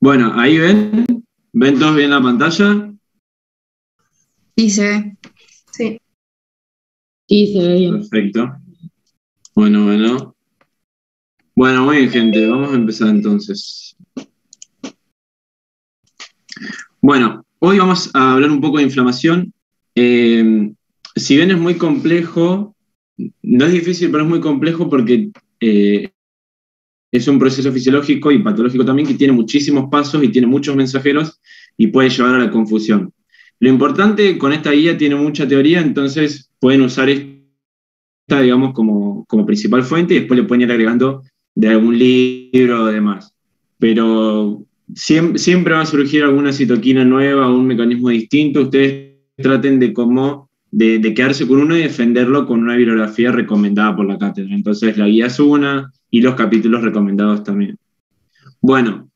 Bueno, ahí ven todos bien la pantalla. Sí, se ve. Sí. Sí, se ve bien. Perfecto. Bueno. Bueno, muy bien, gente. Vamos a empezar entonces. Bueno, hoy vamos a hablar un poco de inflamación. Si bien es muy complejo, no es difícil, pero es muy complejo porque es un proceso fisiológico y patológico también que tiene muchísimos pasos y tiene muchos mensajeros y puede llevar a la confusión. Lo importante con esta guía tiene mucha teoría, entonces pueden usar esta, digamos, como principal fuente y después le pueden ir agregando de algún libro o demás. Pero siempre va a surgir alguna citoquina nueva o un mecanismo distinto. Ustedes traten de quedarse con uno y defenderlo con una bibliografía recomendada por la cátedra. Entonces la guía es una y los capítulos recomendados también. Bueno,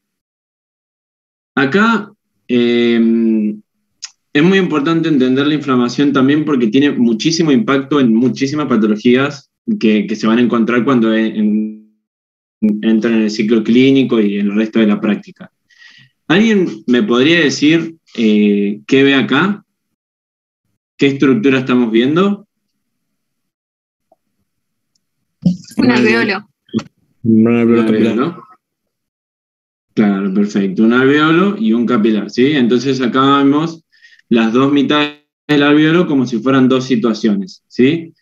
acá es muy importante entender la inflamación también porque tiene muchísimo impacto en muchísimas patologías que se van a encontrar cuando entran en el ciclo clínico y en el resto de la práctica. ¿Alguien me podría decir qué ve acá? ¿Qué estructura estamos viendo? Un alveolo. Un alveolo Un capilar. alveolo. Claro, perfecto. Un alveolo y un capilar, ¿sí? Entonces acá vemos las dos mitades del alveolo como si fueran dos situaciones, ¿sí?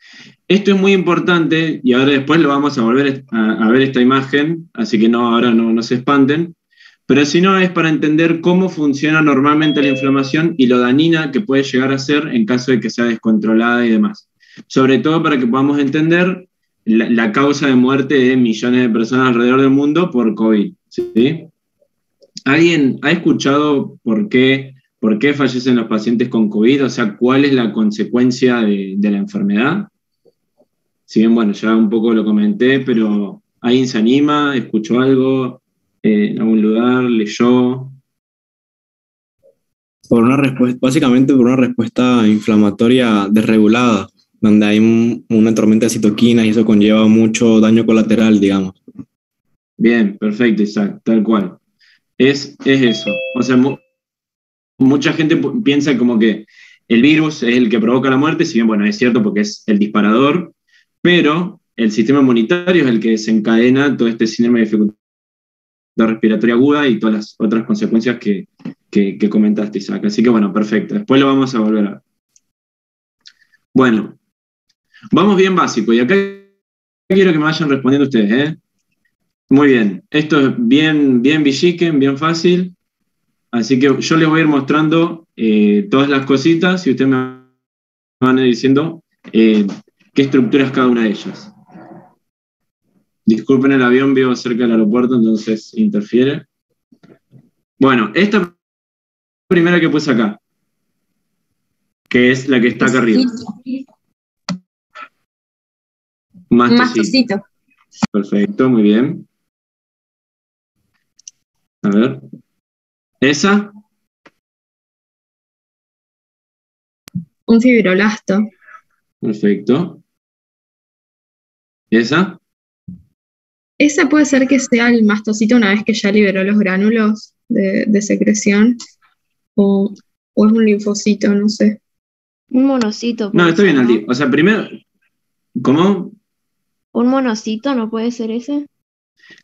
Esto es muy importante y ahora después lo vamos a volver a ver esta imagen, así que ahora no se espanten, pero si no es para entender cómo funciona normalmente la inflamación y lo dañina que puede llegar a ser en caso de que sea descontrolada y demás. Sobre todo para que podamos entender la causa de muerte de millones de personas alrededor del mundo por COVID, ¿sí? ¿Alguien ha escuchado por qué fallecen los pacientes con COVID? O sea, ¿cuál es la consecuencia de la enfermedad? Si bien, bueno, ya un poco lo comenté, pero ¿alguien se anima? ¿Escuchó algo en algún lugar? ¿Leyó? Por una respuesta, básicamente por una respuesta inflamatoria desregulada, donde hay una tormenta de citoquinas y eso conlleva mucho daño colateral, digamos. Bien, perfecto, Isaac, tal cual. Es eso. O sea, mucha gente piensa como que el virus es el que provoca la muerte, si bien, bueno, es cierto porque es el disparador, pero el sistema inmunitario es el que desencadena todo este síndrome de dificultad respiratoria aguda y todas las otras consecuencias que comentaste, Isaac. Así que bueno, perfecto. Después lo vamos a volver a ver. Bueno, vamos bien básico. Y acá quiero que me vayan respondiendo ustedes, ¿eh? Muy bien. Esto es bien villiquen, bien fácil. Así que yo les voy a ir mostrando todas las cositas y ustedes me van a ir diciendo qué estructura es cada una de ellas. Disculpen el avión, vivo cerca del aeropuerto, entonces interfiere. Bueno, esta primera que puse acá, que es la que está acá arriba. Mastocito. Perfecto, muy bien. A ver. ¿Esa? Un fibroblasto. Perfecto. ¿Esa? Esa puede ser que sea el mastocito una vez que ya liberó los gránulos de secreción. O es un linfocito, no sé. Un monocito. No, está bien, ¿no? Aldi. O sea, primero, ¿cómo? Un monocito, ¿no puede ser ese?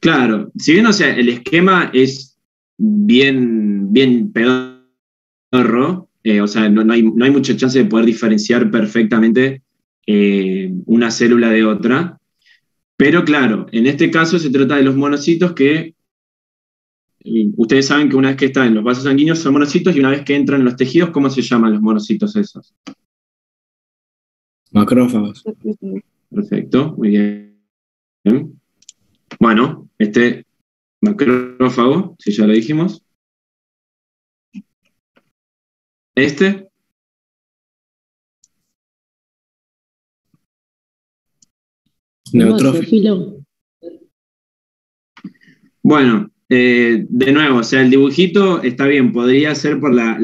Claro, si bien, o sea, el esquema es bien pedorro, o sea, no hay mucha chance de poder diferenciar perfectamente una célula de otra, pero claro, en este caso se trata de los monocitos que ustedes saben que una vez que están en los vasos sanguíneos son monocitos y una vez que entran en los tejidos, ¿cómo se llaman los monocitos esos? Macrófagos. Perfecto, muy bien. Bueno, este macrófago, si ya lo dijimos. Este. Neutrófilo. Bueno, de nuevo, o sea, el dibujito está bien, podría ser por la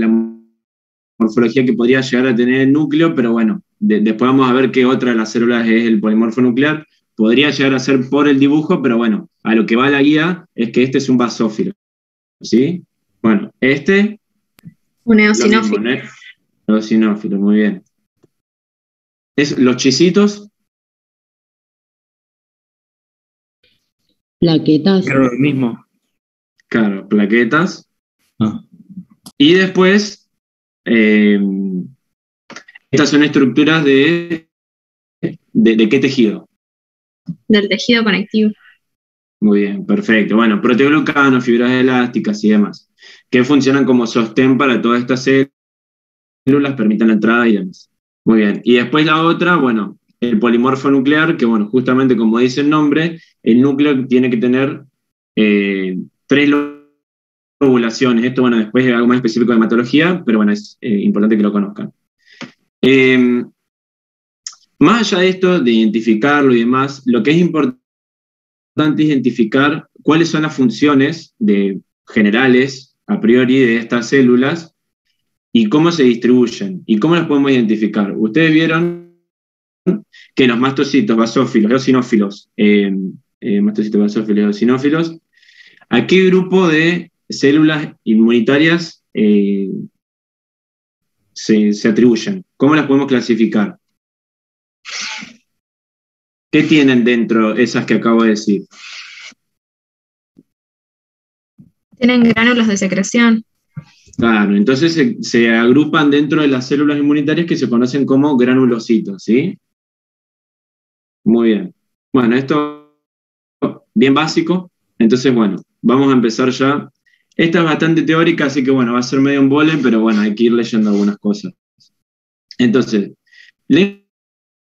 morfología que podría llegar a tener el núcleo, pero bueno, después vamos a ver qué otra de las células es el polimorfo nuclear. Podría llegar a ser por el dibujo, pero bueno, a lo que va la guía es que este es un basófilo, ¿sí? Este, Un lo mismo, eosinófilo. ¿no? Eosinófilo, muy bien. Los chisitos, Plaquetas. Pero lo mismo. claro, plaquetas. Ah, Y después, eh, estas son estructuras de qué tejido. Del tejido conectivo. Muy bien, perfecto. Bueno, proteoglucanos, fibras elásticas y demás, que funcionan como sostén para todas estas células, permiten la entrada y demás. Muy bien. Y después la otra, bueno, el polimorfo nuclear, que bueno, justamente como dice el nombre, el núcleo tiene que tener tres lobulaciones. Esto, bueno, después es algo más específico de hematología, pero bueno, es importante que lo conozcan. Más allá de esto, de identificarlo y demás, lo que es importante es identificar cuáles son las funciones generales, a priori, de estas células y cómo se distribuyen y cómo las podemos identificar. Ustedes vieron que los mastocitos, basófilos, eosinófilos, mastocitos, basófilos, eosinófilos, ¿a qué grupo de células inmunitarias se atribuyen? ¿Cómo las podemos clasificar? ¿Qué tienen dentro esas que acabo de decir? Tienen gránulos de secreción. Claro, entonces se agrupan dentro de las células inmunitarias que se conocen como granulocitos, ¿sí? Muy bien. Bueno, esto bien básico. Entonces, bueno, vamos a empezar ya. Esta es bastante teórica, así que bueno, va a ser medio un vole, pero bueno, hay que ir leyendo algunas cosas. Entonces, la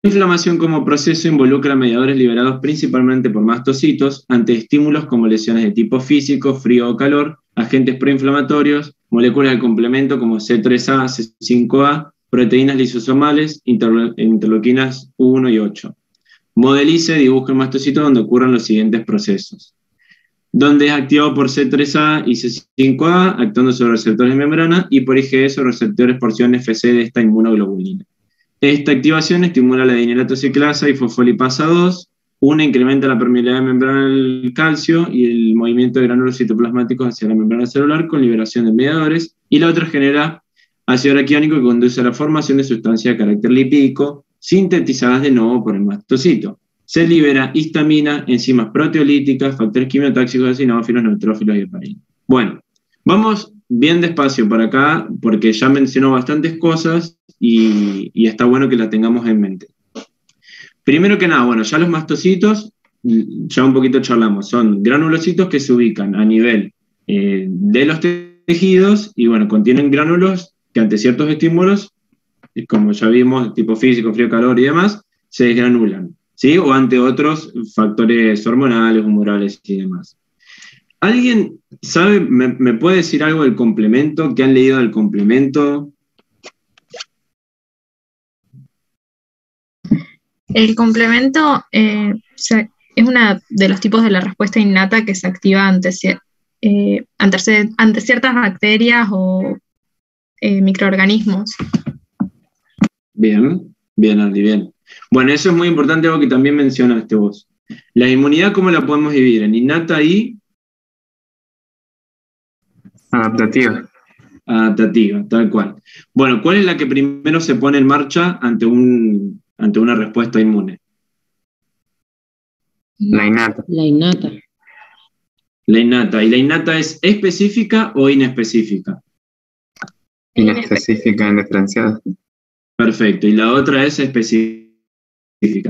inflamación como proceso involucra mediadores liberados principalmente por mastocitos ante estímulos como lesiones de tipo físico, frío o calor, agentes proinflamatorios, moléculas de complemento como C3A, C5A, proteínas lisosomales, interleuquinas 1 y 8. Modelice, dibuja el mastocito donde ocurren los siguientes procesos. Donde es activado por C3A y C5A, actuando sobre receptores de membrana, y por IgE sobre receptores porción FC de esta inmunoglobulina. Esta activación estimula la adinelato ciclasa y fosfolipasa 2. Una incrementa la permeabilidad de membrana del calcio y el movimiento de gránulos citoplasmáticos hacia la membrana celular con liberación de mediadores. Y la otra genera ácido araquidónico que conduce a la formación de sustancias de carácter lipídico sintetizadas de nuevo por el mastocito. Se libera histamina, enzimas proteolíticas, factores quimiotáxicos, eosinófilos, neutrófilos y heparinas. Bueno, vamos bien despacio para acá porque ya mencionó bastantes cosas y está bueno que la tengamos en mente. Primero que nada, bueno, ya los mastocitos, ya un poquito charlamos, son granulocitos que se ubican a nivel de los tejidos y bueno, contienen gránulos que ante ciertos estímulos, como ya vimos, tipo físico, frío, calor y demás, se desgranulan, ¿sí? O ante otros factores hormonales, humorales y demás. ¿Alguien sabe, me puede decir algo del complemento? ¿Qué han leído del complemento? El complemento es uno de los tipos de la respuesta innata que se activa ante ciertas bacterias o microorganismos. Bien, bien, Andy, bien. Bueno, eso es muy importante, algo que también mencionaste vos. La inmunidad, ¿cómo la podemos dividir? En innata y Adaptativa. adaptativa, tal cual. Bueno, ¿cuál es la que primero se pone en marcha ante una respuesta inmune? La innata. La innata. La innata. ¿Y la innata es específica o inespecífica? Inespecífica, indiferenciada. Perfecto. Y la otra es específica.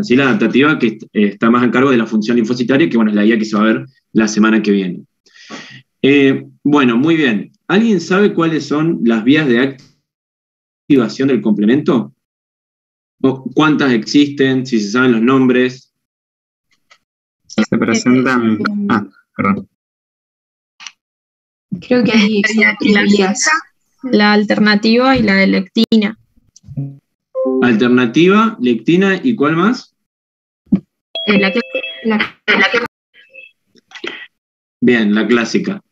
¿Sí? La adaptativa, que está más a cargo de la función linfocitaria, que bueno, es la guía que se va a ver la semana que viene. Bueno, muy bien. ¿Alguien sabe cuáles son las vías de activación del complemento? ¿O cuántas existen? Si se saben los nombres. Se presentan. Perdón. Creo que hay como tres vías. La alternativa y la de lectina. Alternativa, lectina y ¿cuál más? Bien, la clásica.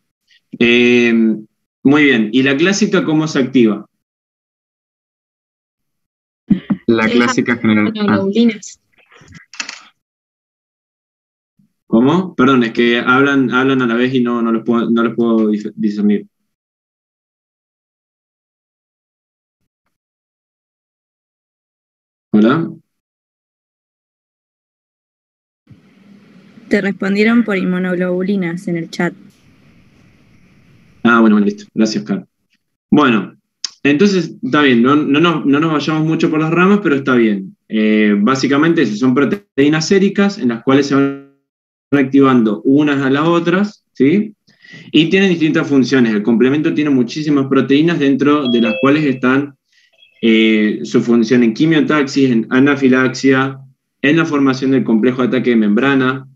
Muy bien. ¿Y la clásica cómo se activa? La clásica general. Inmunoglobulinas. ¿Cómo? Perdón, es que hablan a la vez y no los puedo discernir. Hola. Te respondieron por inmunoglobulinas en el chat. Ah, bueno, listo. Gracias, Carlos. Bueno, entonces está bien, no nos vayamos mucho por las ramas, pero está bien. Básicamente eso, son proteínas séricas en las cuales se van activando unas a las otras, ¿sí? Y tienen distintas funciones. El complemento tiene muchísimas proteínas dentro de las cuales están su función en quimiotaxis, en anafilaxia, en la formación del complejo de ataque de membrana,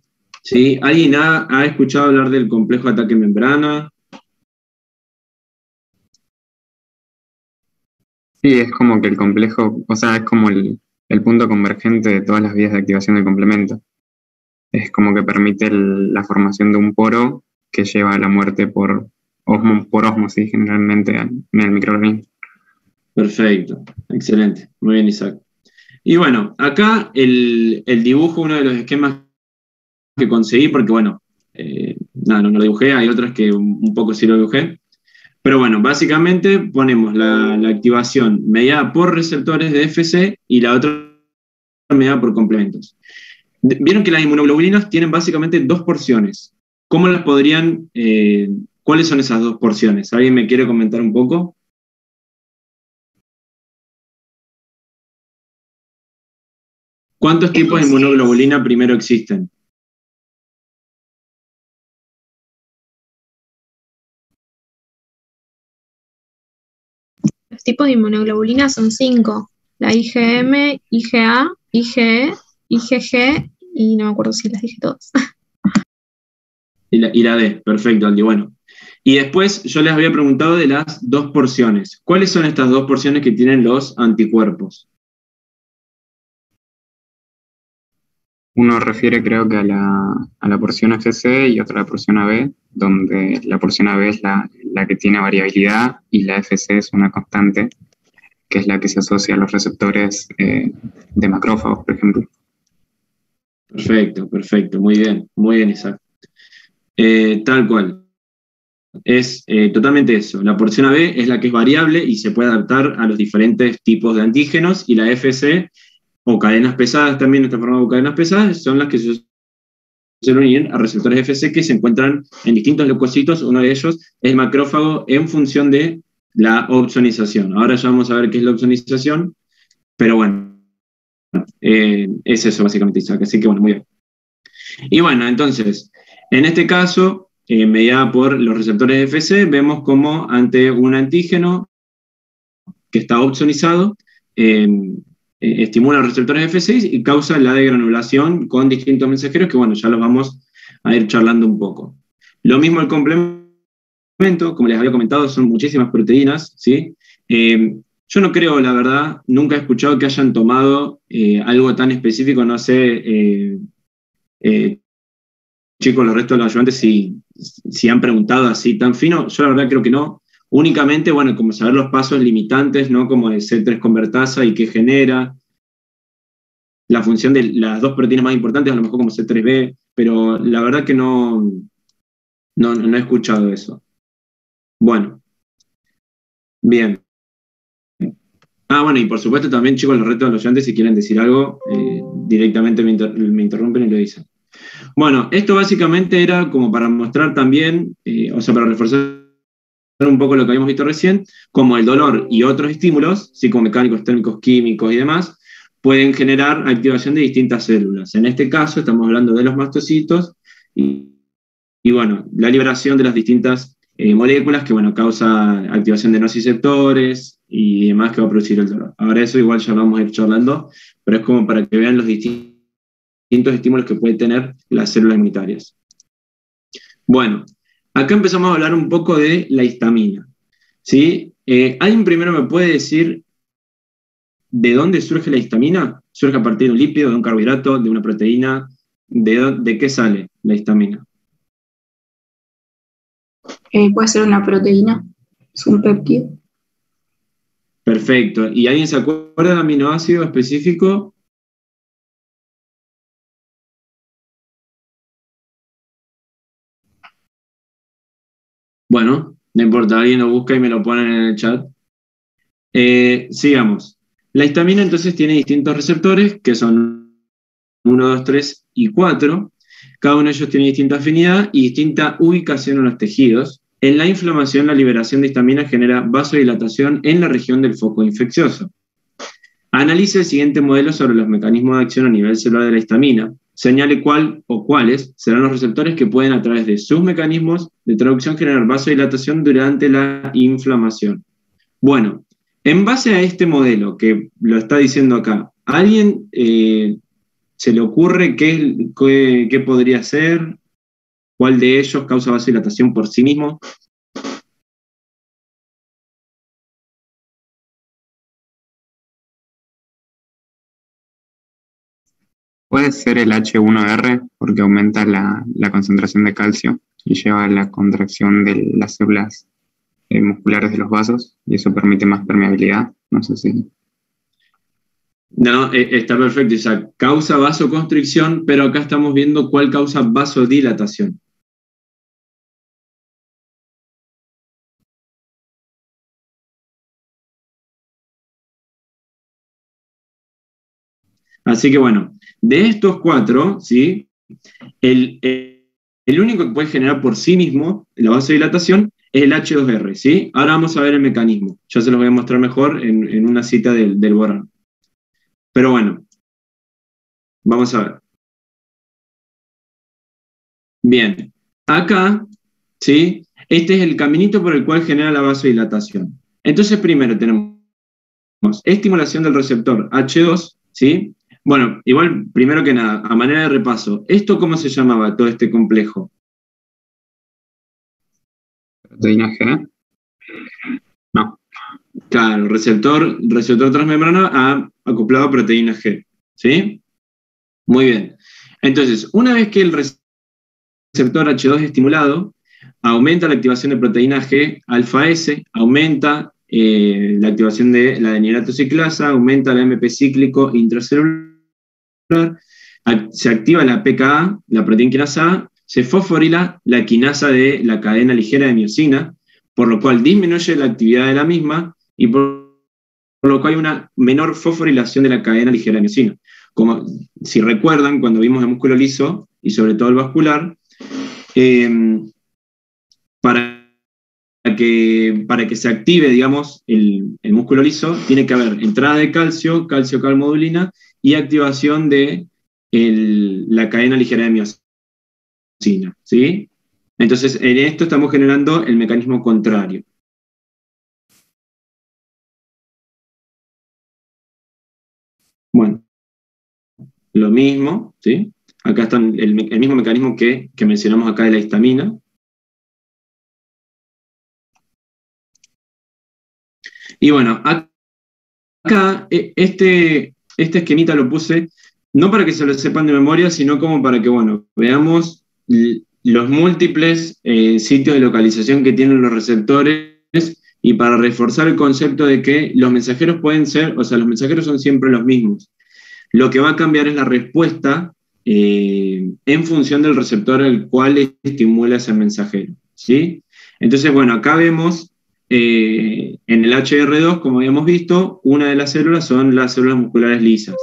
¿sí? ¿Alguien ha escuchado hablar del complejo de ataque de membrana? Sí, es como que el complejo, o sea, es como el punto convergente de todas las vías de activación del complemento. Es como que permite la formación de un poro que lleva a la muerte por osmosis generalmente en el microorganismo. Perfecto, excelente. Muy bien, Isaac. Y bueno, acá el dibujo, uno de los esquemas que conseguí, porque bueno, nada, no lo dibujé, hay otros que un poco sí lo dibujé. Pero bueno, básicamente ponemos la activación mediada por receptores de FC y la otra mediada por complementos. Vieron que las inmunoglobulinas tienen básicamente dos porciones. ¿Cómo las podrían, cuáles son esas dos porciones? ¿Alguien me quiere comentar un poco? ¿Cuántos tipos de inmunoglobulina primero existen? Los tipos de inmunoglobulina son 5. La IgM, IgA, IgE, IgG y no me acuerdo si las dije todas. Y la D, perfecto, Aldi. Bueno. Y después yo les había preguntado de las dos porciones. ¿Cuáles son estas dos porciones que tienen los anticuerpos? Uno refiere creo que a la porción FC y otra a la porción AB, donde la porción AB es la que tiene variabilidad y la FC es una constante, que es la que se asocia a los receptores de macrófagos, por ejemplo. Perfecto, perfecto, muy bien, Isaac. Tal cual. Es totalmente eso. La porción AB es la que es variable y se puede adaptar a los diferentes tipos de antígenos, y la FC, o cadenas pesadas, también está formada por cadenas pesadas, son las que se suelen unir a receptores FC que se encuentran en distintos leucocitos. Uno de ellos es el macrófago en función de la opsonización. Ahora ya vamos a ver qué es la opsonización, pero bueno, es eso básicamente, Isaac. Así que bueno, muy bien. Y bueno, entonces, en este caso, mediada por los receptores FC, vemos como ante un antígeno que está opsonizado, estimula los receptores F6 y causa la degranulación con distintos mensajeros que, bueno, ya los vamos a ir charlando un poco. Lo mismo el complemento, como les había comentado, son muchísimas proteínas, ¿sí? Yo no creo, la verdad, nunca he escuchado que hayan tomado algo tan específico, no sé, chicos, los restos de los ayudantes, si han preguntado así tan fino, yo la verdad creo que no. Únicamente, bueno, como saber los pasos limitantes, ¿no? Como el C3 convertasa y qué genera, la función de las dos proteínas más importantes, a lo mejor como C3b, pero la verdad que no he escuchado eso. Bueno, bien. Ah, bueno, y por supuesto también, chicos, los retos de los oyentes, si quieren decir algo, directamente me interrumpen y lo dicen. Bueno, esto básicamente era como para mostrar también, o sea, para reforzar un poco lo que habíamos visto recién, como el dolor y otros estímulos, psicomecánicos, térmicos, químicos y demás, pueden generar activación de distintas células. En este caso estamos hablando de los mastocitos y bueno, la liberación de las distintas moléculas que, bueno, causa activación de nociceptores y demás que va a producir el dolor. Ahora eso igual ya vamos a ir charlando, pero es como para que vean los distintos estímulos que pueden tener las células inmunitarias. Bueno, acá empezamos a hablar un poco de la histamina, ¿sí? ¿Alguien primero me puede decir de dónde surge la histamina? ¿Surge a partir de un lípido, de un carbohidrato, de una proteína? ¿De qué sale la histamina? Puede ser una proteína, es un péptido. Perfecto. ¿Y alguien se acuerda del aminoácido específico? Bueno, no importa, alguien lo busca y me lo ponen en el chat. Sigamos. La histamina entonces tiene distintos receptores, que son 1, 2, 3 y 4. Cada uno de ellos tiene distinta afinidad y distinta ubicación en los tejidos. En la inflamación, la liberación de histamina genera vasodilatación en la región del foco infeccioso. Analice el siguiente modelo sobre los mecanismos de acción a nivel celular de la histamina. Señale cuál o cuáles serán los receptores que pueden, a través de sus mecanismos de traducción, generar vasodilatación durante la inflamación. Bueno, en base a este modelo que lo está diciendo acá, ¿a alguien se le ocurre qué podría ser? ¿Cuál de ellos causa vasodilatación por sí mismo? Puede ser el H1R porque aumenta la concentración de calcio y lleva a la contracción de las células musculares de los vasos y eso permite más permeabilidad. No sé si... No, está perfecto, Isaac. Causa vasoconstricción, pero acá estamos viendo cuál causa vasodilatación. Así que bueno, de estos 4, ¿sí? El único que puede generar por sí mismo la vasodilatación es el H2R, ¿sí? Ahora vamos a ver el mecanismo. Ya se los voy a mostrar mejor en una cita del borón. Pero bueno, vamos a ver. Bien, acá, ¿sí? Este es el caminito por el cual genera la vasodilatación. Entonces primero tenemos estimulación del receptor H2, ¿sí? Bueno, igual, primero que nada, a manera de repaso, ¿esto cómo se llamaba todo este complejo? ¿Proteína G? No. Claro, receptor transmembrana acoplado a proteína G, ¿sí? Muy bien. Entonces, una vez que el receptor H2 es estimulado, aumenta la activación de proteína G alfa S, aumenta la activación de la adenilato ciclasa, aumenta el AMP cíclico intracelular, se activa la PKA, la proteína quinasa A, se fosforila la quinasa de la cadena ligera de miosina, por lo cual disminuye la actividad de la misma y por lo cual hay una menor fosforilación de la cadena ligera de miosina. Como si recuerdan, cuando vimos el músculo liso y sobre todo el vascular, para que se active, digamos, el músculo liso, tiene que haber entrada de calcio, calmodulina y activación de la cadena ligera de miosina, ¿sí? Entonces, en esto estamos generando el mecanismo contrario. Bueno, lo mismo, ¿sí? Acá está el mismo mecanismo que mencionamos acá de la histamina. Y bueno, acá este esquemita lo puse no para que se lo sepan de memoria, sino como para que, bueno, veamos los múltiples sitios de localización que tienen los receptores y para reforzar el concepto de que los mensajeros pueden ser, o sea, los mensajeros son siempre los mismos. Lo que va a cambiar es la respuesta en función del receptor al cual estimula ese mensajero, ¿sí? Entonces, bueno, acá vemos en el HR2, como habíamos visto, una de las células son las células musculares lisas.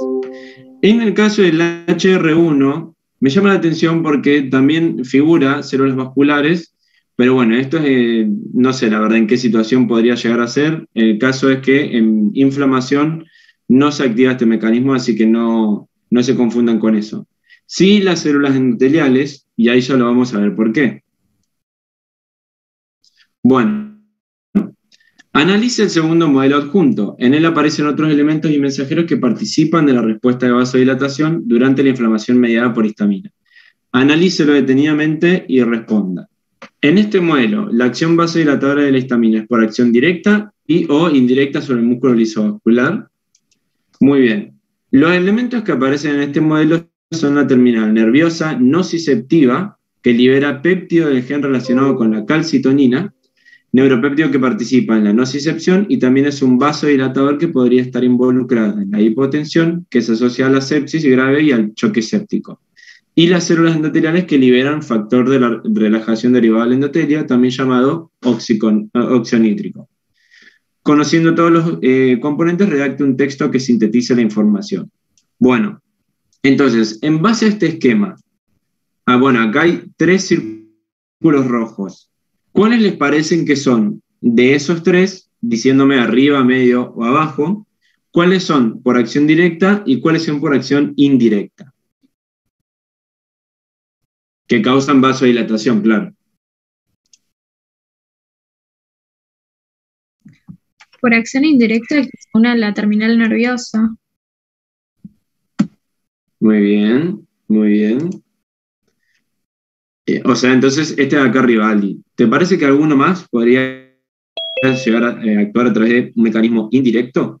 En el caso del HR1, me llama la atención porque también figura células vasculares, pero bueno, esto es, no sé la verdad en qué situación podría llegar a ser. El caso es que en inflamación no se activa este mecanismo, así que no se confundan con eso. Sí, las células endoteliales, y ahí ya lo vamos a ver por qué. Bueno, analice el segundo modelo adjunto. En él aparecen otros elementos y mensajeros que participan de la respuesta de vasodilatación durante la inflamación mediada por histamina. Analícelo detenidamente y responda. En este modelo, la acción vasodilatadora de la histamina es por acción directa y o indirecta sobre el músculo lisovascular. Muy bien. Los elementos que aparecen en este modelo son la terminal nerviosa nociceptiva, que libera péptido del gen relacionado con la calcitonina, neuropéptido que participa en la nocicepción y también es un vasodilatador que podría estar involucrado en la hipotensión, que se asocia a la sepsis grave y al choque séptico. Y las células endoteliales que liberan factor de la relajación derivado del endotelio, también llamado óxido nítrico. conociendo todos los componentes, redacte un texto que sintetice la información. Bueno, entonces, en base a este esquema, bueno, acá hay 3 círculos rojos. ¿Cuáles les parecen que son de esos 3, diciéndome arriba, medio o abajo, cuáles son por acción directa y cuáles son por acción indirecta? Que causan vasodilatación, claro. Por acción indirecta, el que se une a la terminal nerviosa. Muy bien, muy bien. O sea, entonces este de acá arriba, Ali, ¿te parece que alguno más podría llegar a actuar a través de un mecanismo indirecto?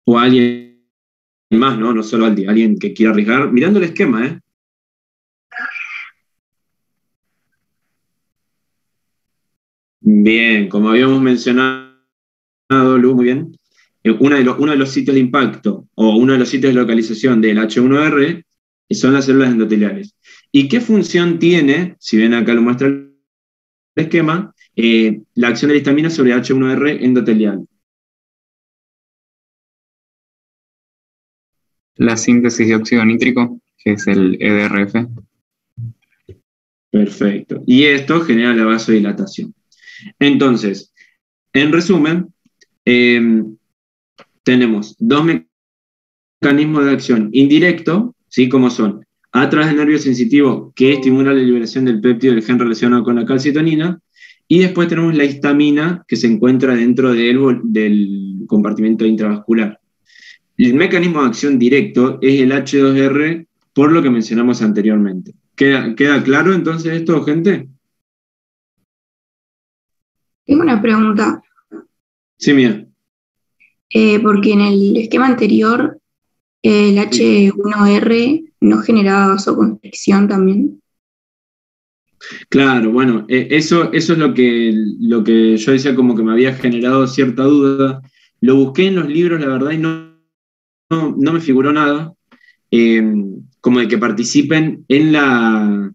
O alguien más, ¿no? No solo Aldi, alguien que quiera arriesgar, mirando el esquema, ¿eh? Bien, como habíamos mencionado, Lu, muy bien, uno de los sitios de impacto o uno de los sitios de localización del H1R son las células endoteliales. ¿Y qué función tiene, si ven acá lo muestra el esquema, la acción de la histamina sobre H1R endotelial? La síntesis de óxido nítrico, que es el EDRF. Perfecto. Y esto genera la vasodilatación. Entonces, en resumen, tenemos 2 mecanismos de acción indirecto, ¿sí? Como son a través del nervio sensitivo, que estimula la liberación del péptido del gen relacionado con la calcitonina, y después tenemos la histamina, que se encuentra dentro del compartimento intravascular. El mecanismo de acción directo es el H2R, por lo que mencionamos anteriormente. ¿Queda claro entonces esto, gente? Tengo una pregunta, Sí, mía. porque en el esquema anterior el H1R no generaba vasoconstricción también. Claro, bueno, eso es lo que yo decía, como que me había generado cierta duda. Lo busqué en los libros, la verdad, y no me figuró nada, como de que participen en la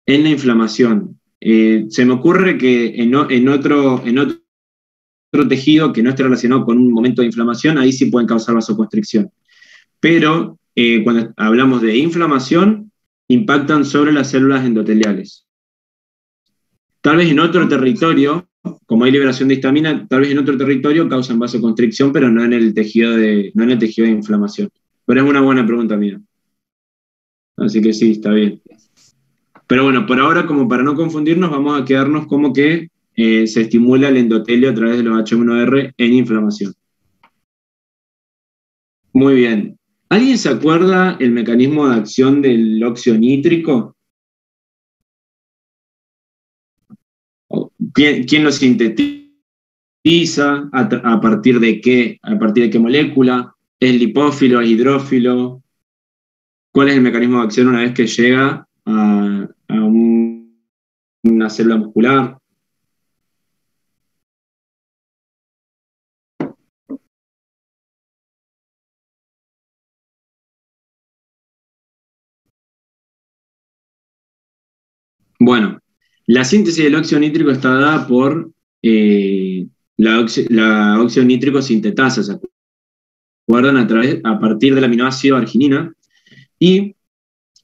inflamación. Se me ocurre que en otro tejido que no esté relacionado con un momento de inflamación, ahí sí pueden causar vasoconstricción. Pero cuando hablamos de inflamación, impactan sobre las células endoteliales. Tal vez en otro territorio, como hay liberación de histamina, tal vez en otro territorio causan vasoconstricción, pero no en el tejido de inflamación. Pero es una buena pregunta mía. Así que sí, está bien. Pero bueno, por ahora, como para no confundirnos, vamos a quedarnos como que se estimula el endotelio a través de los H1R en inflamación. Muy bien. ¿Alguien se acuerda el mecanismo de acción del óxido nítrico? ¿Quién lo sintetiza? ¿A partir de qué? ¿A partir de qué molécula? ¿Es lipófilo? ¿Es hidrófilo? ¿Cuál es el mecanismo de acción una vez que llega a una célula muscular? Bueno, la síntesis del óxido nítrico está dada por la óxido nítrico sintetasa, ¿se acuerdan? A partir del aminoácido arginina, y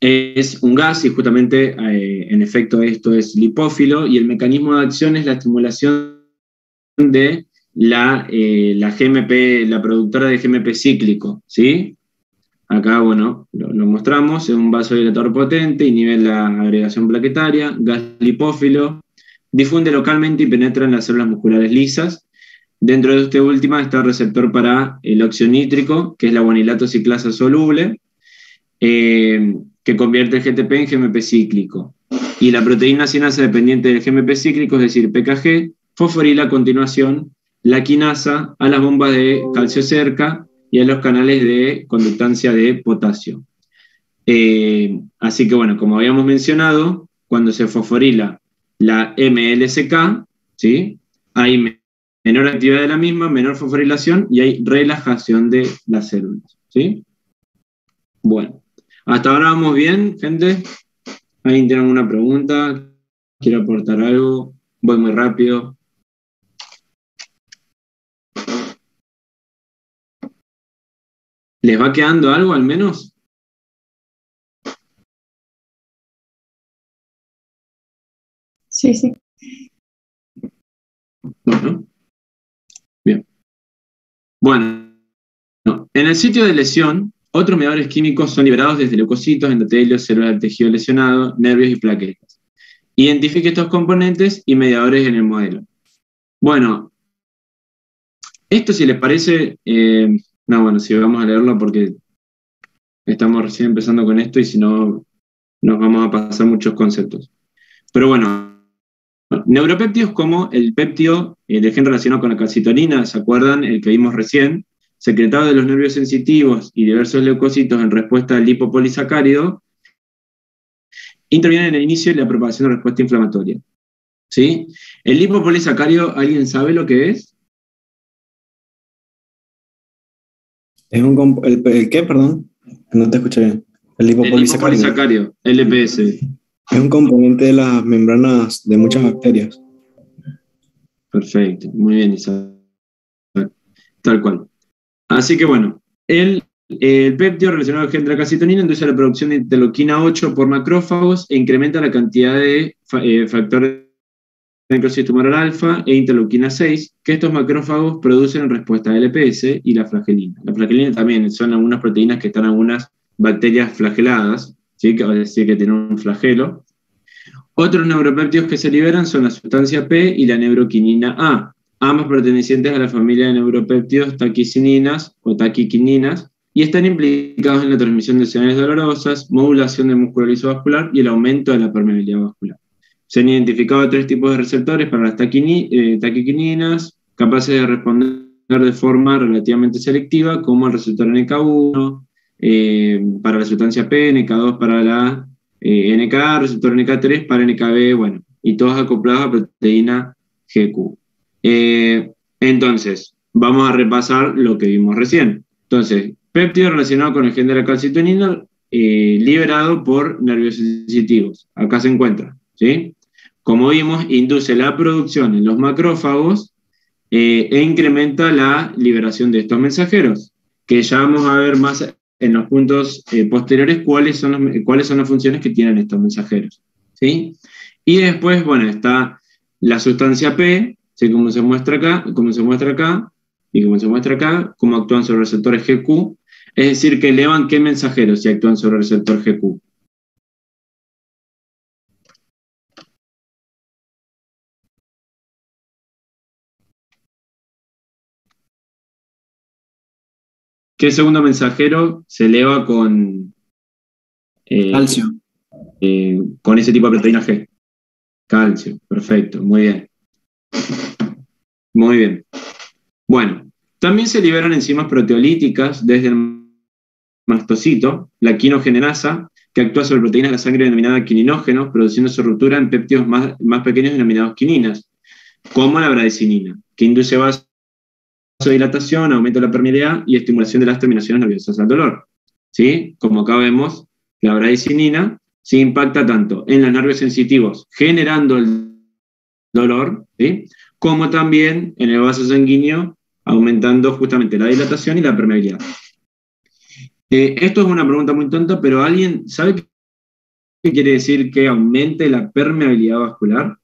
es un gas, y justamente en efecto esto es lipófilo, y el mecanismo de acción es la estimulación de la GMP, la productora de GMP cíclico, ¿sí? Acá, bueno, lo mostramos, es un vasodilatador potente, inhibe la agregación plaquetaria, gas lipófilo, difunde localmente y penetra en las células musculares lisas. Dentro de esta última está el receptor para el óxido nítrico, que es la guanilato ciclasa soluble, que convierte el GTP en GMP cíclico. Y la proteína sinasa dependiente del GMP cíclico, es decir, PKG, fosforila a continuación la quinasa a las bombas de calcio cerca y a los canales de conductancia de potasio. Así que bueno, como habíamos mencionado, cuando se fosforila la MLSK, ¿sí? Hay menor actividad de la misma, menor fosforilación y hay relajación de las células, ¿sí? Bueno, hasta ahora vamos bien, gente. ¿Alguien tiene alguna pregunta? ¿Quiere aportar algo? Voy muy rápido. ¿Les va quedando algo al menos? Sí, sí. Bueno, bien. Bueno, en el sitio de lesión, otros mediadores químicos son liberados desde leucocitos, endotelios, células del tejido lesionado, nervios y plaquetas. Identifique estos componentes y mediadores en el modelo. Bueno, esto si les parece, no, bueno, si vamos a leerlo porque estamos recién empezando con esto y si no, nos vamos a pasar muchos conceptos. Pero bueno, neuropéptidos como el péptido del gen relacionado con la calcitonina, ¿se acuerdan? El que vimos recién, secretado de los nervios sensitivos y diversos leucocitos en respuesta al lipopolisacárido, intervienen en el inicio y la propagación de respuesta inflamatoria. ¿Sí? El lipopolisacárido, ¿alguien sabe lo que es? ¿El qué, perdón? No te escuché bien. El El lipopolisacárido. lipopolisacárido, LPS. Es un componente de las membranas de muchas bacterias. Perfecto, muy bien, Isabel. Tal cual. Así que bueno, el péptido relacionado al gen de la calcitonina induce la producción de interleuquina 8 por macrófagos e incrementa la cantidad de factor de necrosis tumoral alfa e interleuquina 6 que estos macrófagos producen en respuesta a LPS y la flagelina. La flagelina también son algunas proteínas que están en algunas bacterias flageladas, ¿sí? Que va a decir que tienen un flagelo. Otros neuropéptidos que se liberan son la sustancia P y la neuroquinina A, ambas pertenecientes a la familia de neuropéptidos taquicininas o taquiquininas, y están implicados en la transmisión de señales dolorosas, modulación del músculo lisovascular y el aumento de la permeabilidad vascular. Se han identificado 3 tipos de receptores para las taquiquininas, capaces de responder de forma relativamente selectiva, como el receptor NK1, para la sustancia P, NK2 para la NK, receptor NK3 para NKB, bueno, y todos acoplados a proteína GQ. Entonces, vamos a repasar lo que vimos recién. Entonces, péptido relacionado con el gen de la calcitonina, liberado por nervios sensitivos. Acá se encuentra, ¿sí? Como vimos, induce la producción en los macrófagos e incrementa la liberación de estos mensajeros, que ya vamos a ver más en los puntos posteriores cuáles son las funciones que tienen estos mensajeros, ¿sí? Y después, bueno, está la sustancia P, ¿sí? Como se muestra acá, y como se muestra acá, cómo actúan sobre receptores GQ, es decir, que elevan qué mensajeros si actúan sobre el receptor GQ. ¿Qué segundo mensajero se eleva con Calcio. con ese tipo de proteína G? Calcio, perfecto, muy bien. Muy bien. Bueno, también se liberan enzimas proteolíticas desde el mastocito, la quinogenerasa, que actúa sobre proteínas de la sangre denominadas quininógenos, produciendo su ruptura en péptidos más pequeños denominados quininas, como la bradicinina, que induce vasodilatación, aumento de la permeabilidad y estimulación de las terminaciones nerviosas al dolor. ¿Sí? Como acá vemos, la bradicinina se impacta tanto en los nervios sensitivos, generando el dolor, ¿sí? Como también en el vaso sanguíneo, aumentando justamente la dilatación y la permeabilidad. Esto es una pregunta muy tonta, pero ¿alguien sabe qué quiere decir que aumente la permeabilidad vascular?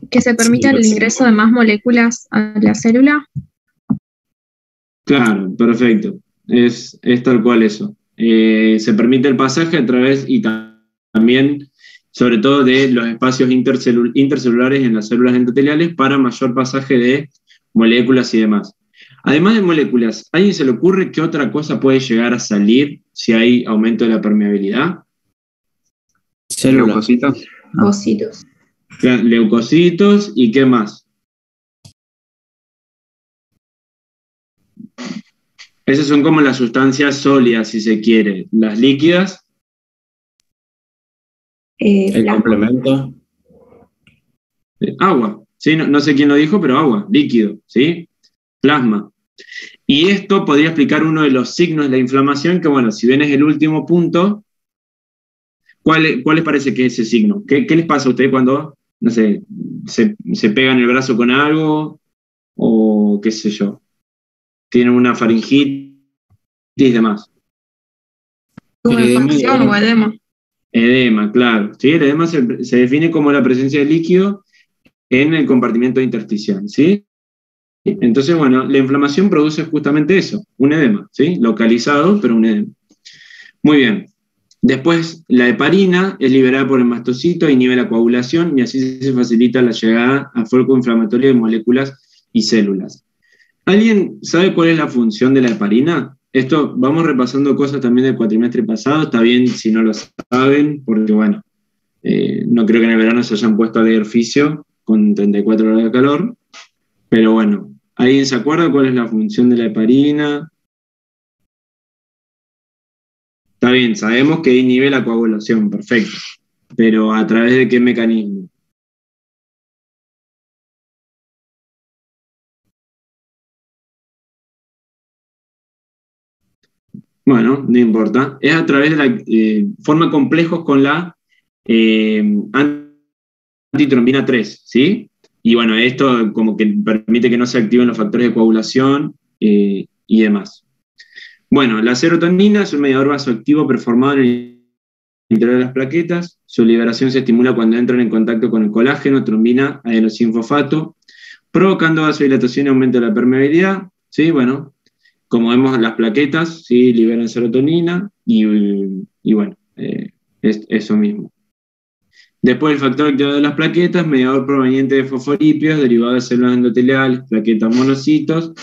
Que se permita el ingreso de más moléculas a la célula. Claro, perfecto. Es tal cual eso. Se permite el pasaje a través y también, sobre todo, de los espacios intercelulares en las células endoteliales para mayor pasaje de moléculas y demás. Además de moléculas, ¿a alguien se le ocurre qué otra cosa puede llegar a salir si hay aumento de la permeabilidad? Células. Leucocitos. Ocitos. Leucocitos y qué más. Esas son como las sustancias sólidas, si se quiere. Las líquidas. El Plasma. complemento. Agua. ¿Sí? No sé quién lo dijo, pero agua, líquido. ¿Sí? Plasma. Y esto podría explicar uno de los signos de la inflamación, que bueno, si bien es el último punto, ¿cuál les parece que es ese signo? ¿Qué les pasa a ustedes cuando, no sé, se pegan el brazo con algo o qué sé yo, tienen una faringitis y demás? Tumefacción o edema. Edema, claro. ¿Sí? El edema se define como la presencia de líquido en el compartimento intersticial, ¿sí? Entonces, bueno, la inflamación produce justamente eso, un edema, ¿sí? Localizado, pero un edema. Muy bien. Después, la heparina es liberada por el mastocito, inhibe la coagulación y así se facilita la llegada a foco inflamatorio de moléculas y células. ¿Alguien sabe cuál es la función de la heparina? Esto, vamos repasando cosas también del cuatrimestre pasado, está bien si no lo saben, porque bueno, no creo que en el verano se hayan puesto a leer fisio con 34 grados de calor, pero bueno, ¿alguien se acuerda cuál es la función de la heparina? Está bien, sabemos que inhibe la coagulación, perfecto, pero ¿a través de qué mecanismo? Bueno, no importa. Es a través de la forma complejos con la antitrombina 3, ¿sí? Y bueno, esto como que permite que no se activen los factores de coagulación y demás. Bueno, la serotonina es un mediador vasoactivo performado en el interior de las plaquetas. Su liberación se estimula cuando entran en contacto con el colágeno, trombina, adenosinfosfato, provocando vasodilatación y aumento de la permeabilidad. ¿Sí? Bueno, como vemos, las plaquetas ¿sí? liberan serotonina y bueno, es eso mismo. Después el factor activador de las plaquetas, mediador proveniente de fosfolípidos, derivado de células endoteliales, plaquetas monocitos,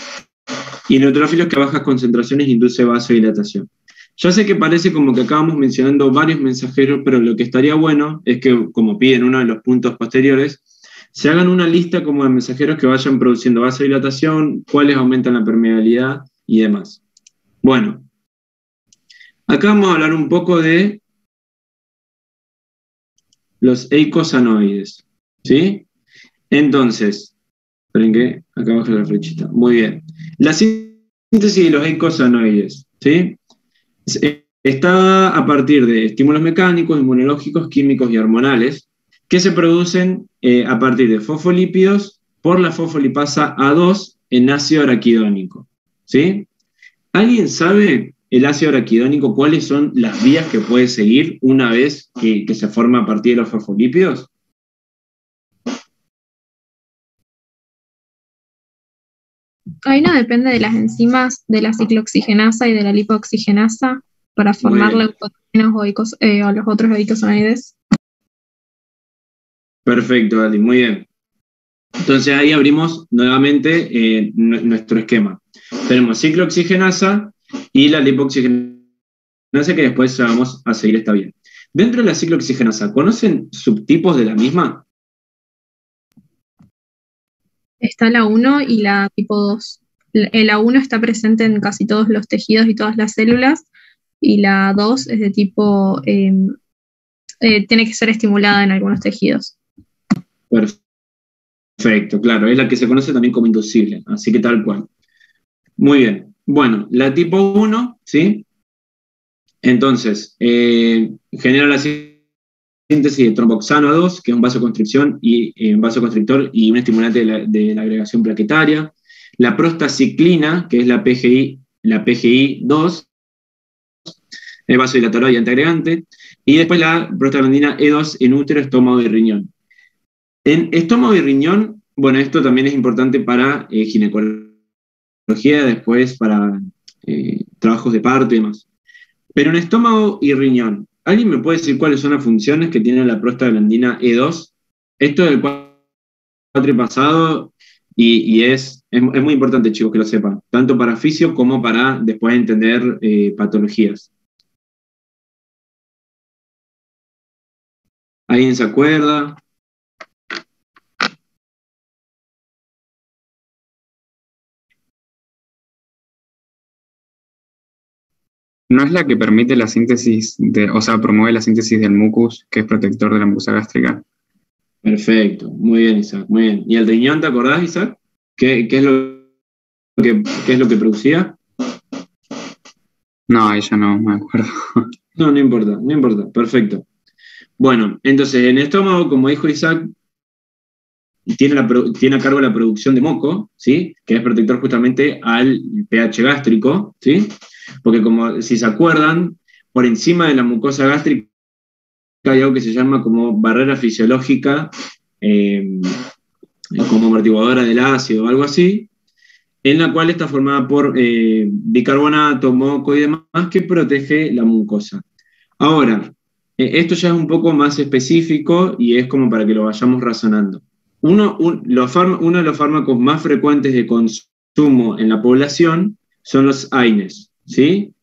y neutrófilos que a bajas concentraciones induce vasodilatación. Ya sé que parece como que acabamos mencionando varios mensajeros, pero lo que estaría bueno es que, como piden uno de los puntos posteriores, se hagan una lista como de mensajeros que vayan produciendo vasodilatación, cuáles aumentan la permeabilidad y demás. Bueno, acá vamos a hablar un poco de los eicosanoides, ¿sí? Entonces, esperen que acá baja la flechita. Muy bien. La síntesis de los eicosanoides, ¿sí? Está a partir de estímulos mecánicos, inmunológicos, químicos y hormonales que se producen a partir de fosfolípidos por la fosfolipasa A2 en ácido araquidónico, ¿sí? ¿Alguien sabe el ácido araquidónico cuáles son las vías que puede seguir una vez que se forma a partir de los fosfolípidos? Ahí no depende de las enzimas de la ciclooxigenasa y de la lipoxigenasa para formar leucotrienos o los otros eicosanoides. Perfecto, Ali, muy bien. Entonces ahí abrimos nuevamente nuestro esquema. Tenemos ciclooxigenasa y la lipoxigenasa, que después vamos a seguir, está bien. Dentro de la ciclooxigenasa, ¿conocen subtipos de la misma? Está la 1 y la tipo 2. La 1 está presente en casi todos los tejidos y todas las células, y la 2 es de tipo, tiene que ser estimulada en algunos tejidos. Perfecto, claro, es la que se conoce también como inducible, así que tal cual. Muy bien. Bueno, la tipo 1, ¿sí? Entonces, genera la síntesis de tromboxano A2, que es un vasoconstrictor y un estimulante de la agregación plaquetaria. La prostaciclina, que es la PGI-2, es vasodilatadora y antiagregante. Y después la prostaglandina E2 en útero, estómago y riñón. En estómago y riñón, bueno, esto también es importante para ginecología, después para trabajos de parto y demás. Pero en estómago y riñón, ¿alguien me puede decir cuáles son las funciones que tiene la prostaglandina E2? Esto del cuatri pasado y es muy importante, chicos, que lo sepan, tanto para fisio como para después entender patologías. ¿Alguien se acuerda? ¿No es la que permite la síntesis o sea, promueve la síntesis del mucus, que es protector de la mucosa gástrica? Perfecto, muy bien, Isaac, muy bien. ¿Y el riñón, te acordás, Isaac? ¿Qué es lo qué es lo que producía? No, ahí ya no me acuerdo. No, no importa, no importa, perfecto. Bueno, entonces en el estómago, como dijo Isaac, tiene a cargo la producción de moco, ¿sí? Que es protector justamente al pH gástrico, ¿sí? Porque como si se acuerdan, por encima de la mucosa gástrica hay algo que se llama como barrera fisiológica, como amortiguadora del ácido o algo así, en la cual está formada por bicarbonato, moco y demás, que protege la mucosa. Ahora, esto ya es un poco más específico y es como para que lo vayamos razonando. Uno de los fármacos más frecuentes de consumo en la población son los AINES, ¿sí?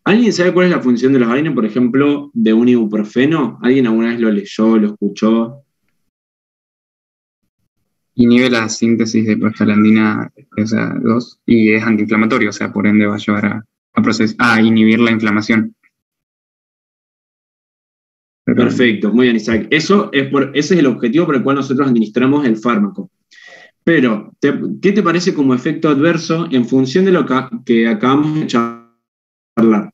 ¿Alguien sabe cuál es la función de los AINES, por ejemplo, de un ibuprofeno? ¿Alguien alguna vez lo leyó, lo escuchó? Inhibe la síntesis de prostaglandina 2 y es antiinflamatorio, o sea, por ende va a llevar a inhibir la inflamación. Perfecto, muy bien, Isaac. Ese es el objetivo por el cual nosotros administramos el fármaco. Pero, ¿qué te parece como efecto adverso en función de lo que acabamos de charlar?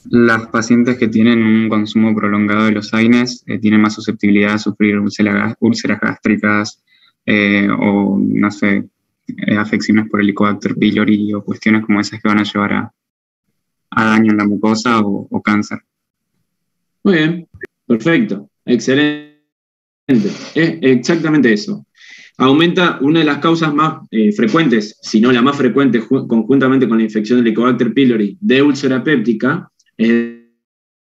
Las pacientes que tienen un consumo prolongado de los AINES tienen más susceptibilidad a sufrir úlceras gástricas o, no sé, afecciones por Helicobacter pylori o cuestiones como esas que van a llevar a daño en la mucosa o cáncer. Muy bien, perfecto, excelente. Es exactamente eso. Aumenta una de las causas más frecuentes, si no la más frecuente, conjuntamente con la infección de Helicobacter pylori de úlcera péptica, es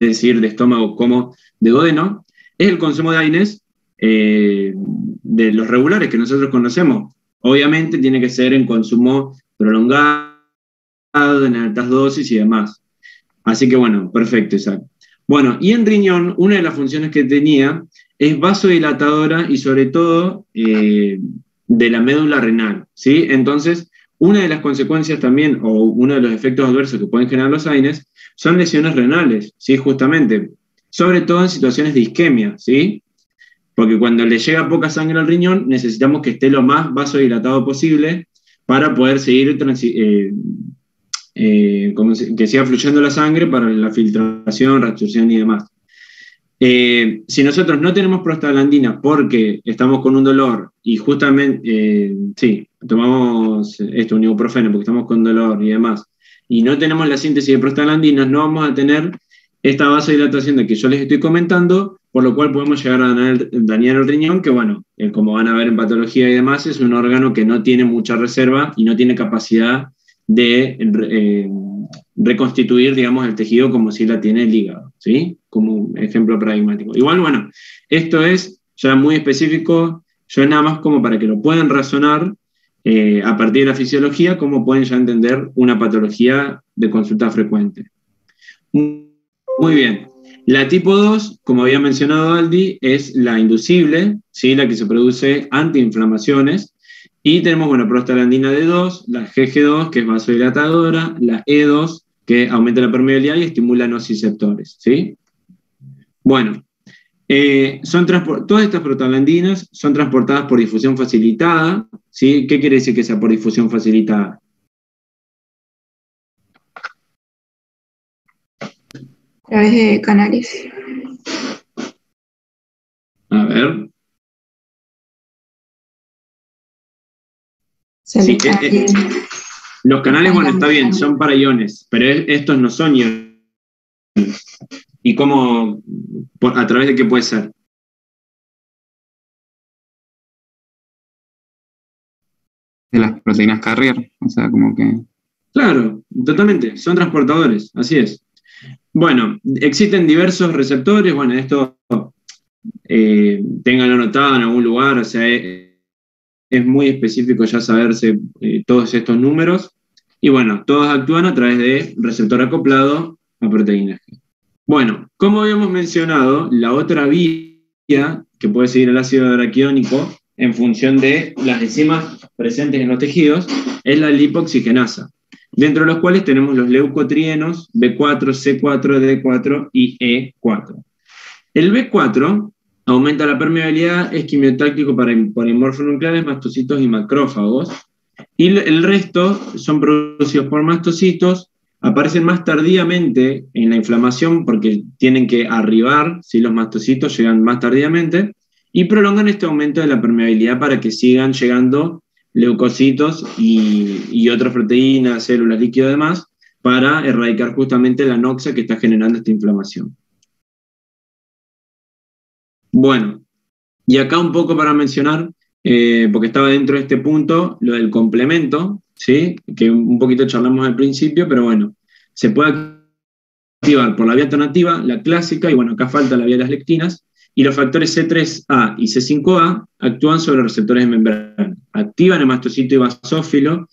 decir, de estómago como de duodeno, es el consumo de AINES de los regulares que nosotros conocemos. Obviamente tiene que ser en consumo prolongado, en altas dosis y demás. Así que bueno, perfecto, Isaac. Bueno, y en riñón, una de las funciones que tenía es vasodilatadora y sobre todo de la médula renal, ¿sí? Entonces, una de las consecuencias también, o uno de los efectos adversos que pueden generar los AINES, son lesiones renales, ¿sí? Justamente, sobre todo en situaciones de isquemia, ¿sí? Porque cuando le llega poca sangre al riñón, necesitamos que esté lo más vasodilatado posible para poder seguir que siga fluyendo la sangre para la filtración, reabsorción y demás. Si nosotros no tenemos prostaglandina porque estamos con un dolor y justamente, tomamos un ibuprofeno porque estamos con dolor y demás, y no tenemos la síntesis de prostaglandinas, no vamos a tener esta vasodilatación de que yo les estoy comentando, por lo cual podemos llegar a dañar el riñón, que bueno, como van a ver en patología y demás, es un órgano que no tiene mucha reserva y no tiene capacidad de reconstituir, digamos, el tejido como si la tiene el hígado, ¿sí? Como un ejemplo paradigmático. Igual, bueno, esto es ya muy específico, yo es nada más como para que lo puedan razonar a partir de la fisiología, cómo pueden ya entender una patología de consulta frecuente. Muy bien. La tipo 2, como había mencionado Aldi, es la inducible, ¿sí? La que se produce antiinflamaciones. Y tenemos, bueno, prostaglandina D2, la GG2, que es vasodilatadora, la E2, que aumenta la permeabilidad y estimula nociceptores, ¿sí? Bueno, todas estas prostaglandinas son transportadas por difusión facilitada, ¿sí? ¿Qué quiere decir que sea por difusión facilitada? A través de canales. A ver. Sí, los canales, bueno, está bien, son para iones, pero estos no son iones. ¿Y cómo, a través de qué puede ser? De las proteínas carrier, o sea, como que... Claro, totalmente, son transportadores, así es. Bueno, existen diversos receptores, bueno, esto ténganlo anotado en algún lugar, o sea, es muy específico ya saberse todos estos números, y bueno, todos actúan a través de receptor acoplado a proteínas. Bueno, como habíamos mencionado, la otra vía que puede seguir el ácido araquidónico en función de las enzimas presentes en los tejidos es la lipoxigenasa, dentro de los cuales tenemos los leucotrienos B4, C4, D4 y E4. El B4 aumenta la permeabilidad, es quimiotáctico para polimorfonucleares, mastocitos y macrófagos, Y el resto son producidos por mastocitos, aparecen más tardíamente en la inflamación porque tienen que arribar, si los mastocitos llegan más tardíamente, y prolongan este aumento de la permeabilidad para que sigan llegando leucocitos y otras proteínas, células, líquidos y demás, para erradicar justamente la noxa que está generando esta inflamación. Bueno, y acá un poco para mencionar, porque estaba dentro de este punto, lo del complemento, ¿sí? Que un poquito charlamos al principio, pero bueno, se puede activar por la vía alternativa, la clásica, y bueno, acá falta la vía de las lectinas, y los factores C3A y C5A actúan sobre los receptores de membrana, activan el mastocito y basófilo,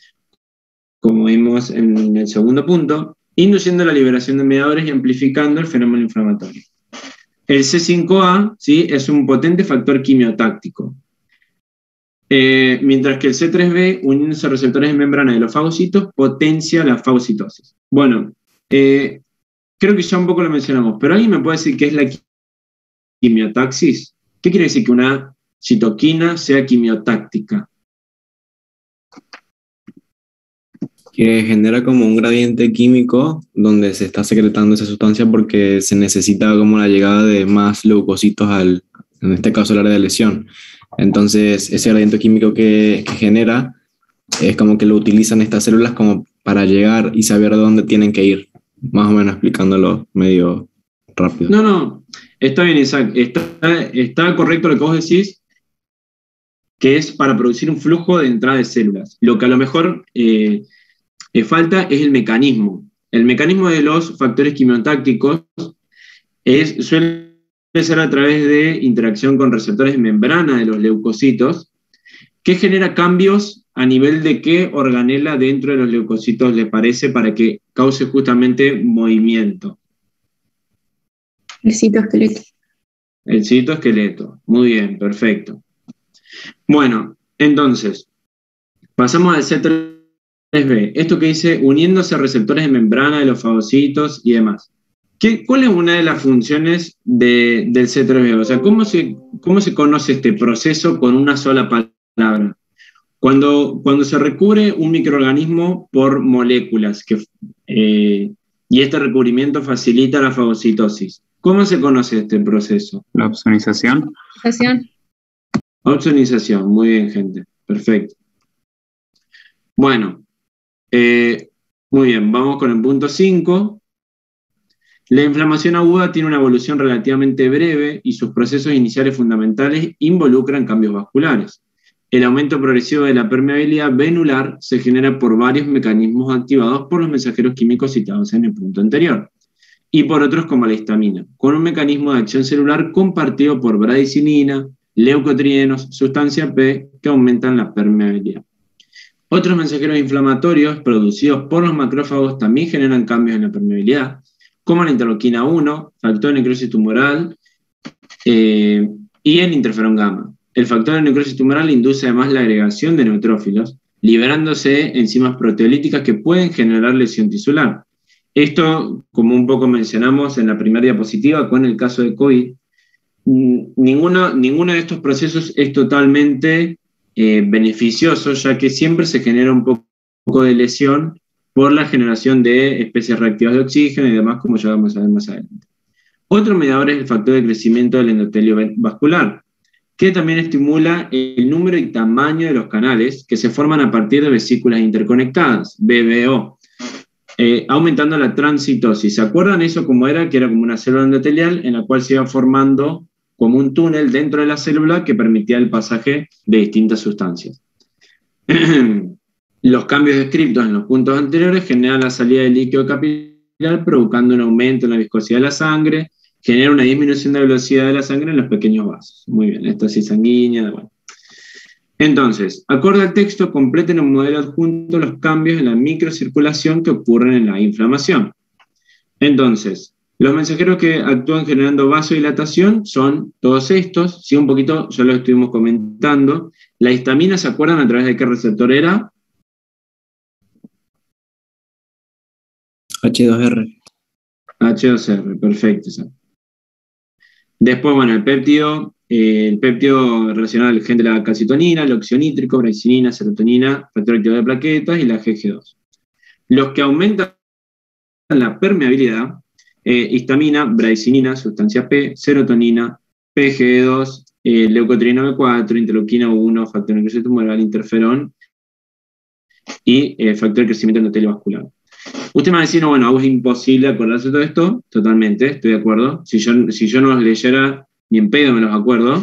como vimos en el segundo punto, induciendo la liberación de mediadores y amplificando el fenómeno inflamatorio. El C5A, ¿sí?, es un potente factor quimiotáctico, mientras que el C3B, uniéndose a receptores de membrana de los fagocitos, potencia la fagocitosis. Bueno, creo que ya un poco lo mencionamos, pero ¿alguien me puede decir qué es la quimiotaxis? ¿Qué quiere decir que una citoquina sea quimiotáctica? Que genera como un gradiente químico donde se está secretando esa sustancia porque se necesita como la llegada de más leucocitos en este caso, el área de lesión. Entonces, ese gradiente químico que genera es como que lo utilizan estas células como para llegar y saber a dónde tienen que ir, más o menos explicándolo medio rápido. No, está bien, Isaac, está correcto lo que vos decís, que es para producir un flujo de entrada de células. Lo que a lo mejor falta es el mecanismo. El mecanismo de los factores quimiotácticos suele ser a través de interacción con receptores de membrana de los leucocitos, que genera cambios a nivel de qué organela dentro de los leucocitos le parece para que cause justamente movimiento. El citoesqueleto. El citoesqueleto. Muy bien, perfecto. Bueno, entonces, pasamos al C3B. Esto que dice uniéndose a receptores de membrana de los fagocitos y demás. ¿Cuál es una de las funciones del C3B? O sea, ¿cómo se conoce este proceso con una sola palabra? Cuando se recubre un microorganismo por moléculas y este recubrimiento facilita la fagocitosis. ¿Cómo se conoce este proceso? La opsonización. Opsonización, muy bien, gente. Perfecto. Bueno, muy bien, vamos con el punto 5. La inflamación aguda tiene una evolución relativamente breve y sus procesos iniciales fundamentales involucran cambios vasculares. El aumento progresivo de la permeabilidad venular se genera por varios mecanismos activados por los mensajeros químicos citados en el punto anterior, y por otros como la histamina, con un mecanismo de acción celular compartido por bradicinina, leucotrienos, sustancia P, que aumentan la permeabilidad. Otros mensajeros inflamatorios producidos por los macrófagos también generan cambios en la permeabilidad, como la interleuquina 1, factor de necrosis tumoral y el interferón gamma. El factor de necrosis tumoral induce además la agregación de neutrófilos, liberándose enzimas proteolíticas que pueden generar lesión tisular. Esto, como un poco mencionamos en la primera diapositiva con el caso de COVID, ninguno de estos procesos es totalmente beneficioso, ya que siempre se genera un poco de lesión por la generación de especies reactivas de oxígeno y demás, como ya vamos a ver más adelante. Otro mediador es el factor de crecimiento del endotelio vascular, que también estimula el número y tamaño de los canales que se forman a partir de vesículas interconectadas, BBO, aumentando la transitosis. ¿Se acuerdan eso cómo era? Que era como una célula endotelial en la cual se iba formando como un túnel dentro de la célula que permitía el pasaje de distintas sustancias. Los cambios descritos en los puntos anteriores generan la salida del líquido capilar, provocando un aumento en la viscosidad de la sangre, genera una disminución de la velocidad de la sangre en los pequeños vasos. Muy bien, estasis sanguínea, bueno. Entonces, acorde al texto, completen en un modelo adjunto los cambios en la microcirculación que ocurren en la inflamación. Entonces, los mensajeros que actúan generando vasodilatación son todos estos, sí, un poquito ya lo estuvimos comentando. La histamina, ¿se acuerdan a través de qué receptor era? H2R. H2R, perfecto. Después, bueno, el péptido el péptido relacionado al gen de la calcitonina, el óxido nítrico, bradycinina, serotonina, factor activador de plaquetas y la GG2. Los que aumentan la permeabilidad, histamina, bradycinina, sustancia P, serotonina, PGE2, leucotriena B4, interleuquina 1, factor de crecimiento tumoral, interferón y factor de crecimiento endotelio vascular. Usted me va a decir, no, bueno, es imposible acordarse de todo esto. Totalmente, estoy de acuerdo. Si yo no los leyera, ni en pedo me los acuerdo.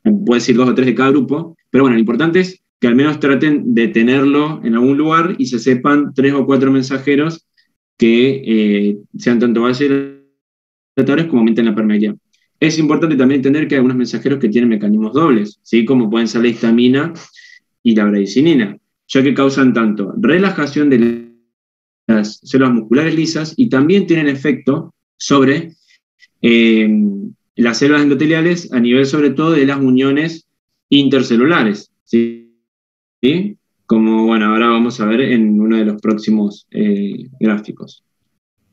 Puedo decir 2 o 3 de cada grupo. Pero bueno, lo importante es que al menos traten de tenerlo en algún lugar y se sepan 3 o 4 mensajeros que sean tanto vasodilatadores como aumenten la permeabilidad. Es importante también entender que hay algunos mensajeros que tienen mecanismos dobles, ¿sí? Como pueden ser la histamina y la bradycinina, ya que causan tanto relajación de las células musculares lisas y también tienen efecto sobre las células endoteliales a nivel sobre todo de las uniones intercelulares, ¿sí? Como, bueno, ahora vamos a ver en uno de los próximos gráficos.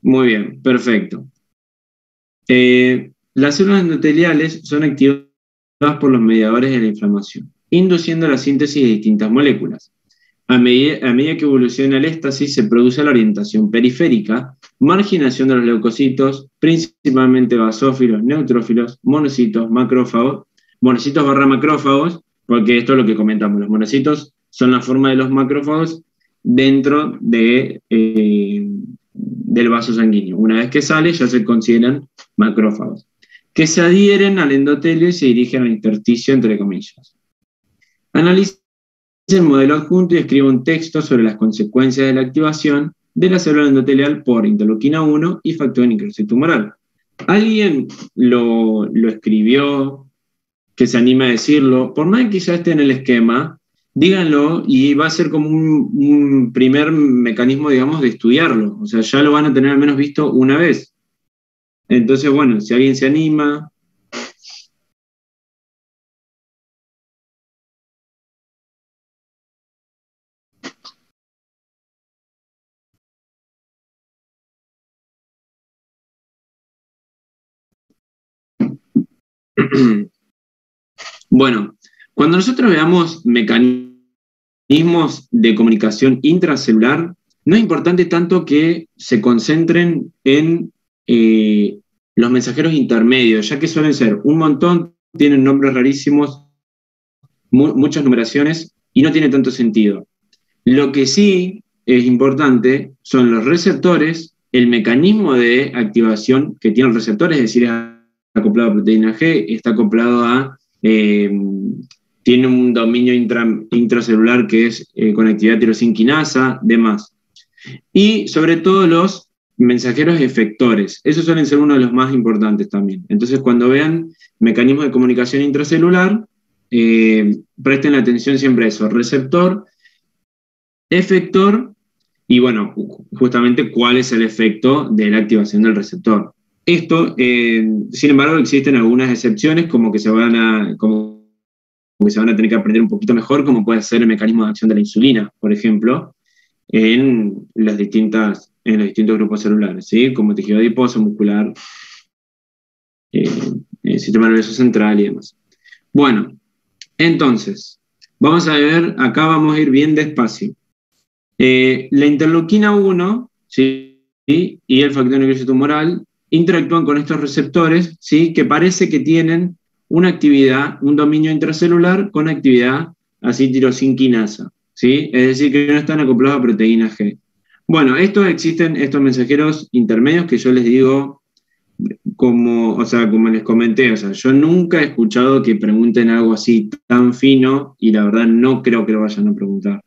Muy bien, perfecto. Las células endoteliales son activadas por los mediadores de la inflamación, induciendo la síntesis de distintas moléculas. A medida que evoluciona el éxtasis, se produce la orientación periférica, marginación de los leucocitos, principalmente basófilos, neutrófilos, monocitos, macrófagos, monocitos / macrófagos, porque esto es lo que comentamos, los monocitos son la forma de los macrófagos dentro del vaso sanguíneo. Una vez que sale, ya se consideran macrófagos, que se adhieren al endotelio y se dirigen al intersticio, entre comillas. Analiza el modelo adjunto y escribe un texto sobre las consecuencias de la activación de la célula endotelial por interleuquina 1 y factor de necrosis tumoral. ¿Alguien lo escribió? Que se anime a decirlo. Por más que ya esté en el esquema, díganlo y va a ser como un primer mecanismo, digamos, de estudiarlo. O sea, ya lo van a tener al menos visto una vez. Entonces, bueno, si alguien se anima... Bueno, cuando nosotros veamos mecanismos de comunicación intracelular, no es importante tanto que se concentren en los mensajeros intermedios, ya que suelen ser un montón, tienen nombres rarísimos, muchas numeraciones, y no tiene tanto sentido. Lo que sí es importante son los receptores, el mecanismo de activación que tiene el receptor, es decir, está acoplado a proteína G, está acoplado a... tiene un dominio intracelular que es con actividad tirosinquinasa, demás. Y sobre todo los mensajeros efectores. Esos suelen ser uno de los más importantes también. Entonces, cuando vean mecanismos de comunicación intracelular, presten atención siempre a eso. Receptor, efector, y bueno, justamente cuál es el efecto de la activación del receptor. Esto, sin embargo, existen algunas excepciones, como que se van a tener que aprender un poquito mejor, como puede ser el mecanismo de acción de la insulina, por ejemplo, en los distintos grupos celulares, ¿sí? Como tejido adiposo, muscular, sistema nervioso central y demás. Bueno, entonces, vamos a ver, acá vamos a ir bien despacio. La interleuquina 1, ¿sí? Y el factor de necrosis tumoral interactúan con estos receptores, ¿sí? Que parece que tienen una actividad, un dominio intracelular con actividad así tirosinquinasa, ¿sí? Es decir, que no están acoplados a proteína G. Bueno, existen estos mensajeros intermedios que yo les digo, como les comenté, o sea, yo nunca he escuchado que pregunten algo así tan fino y la verdad no creo que lo vayan a preguntar.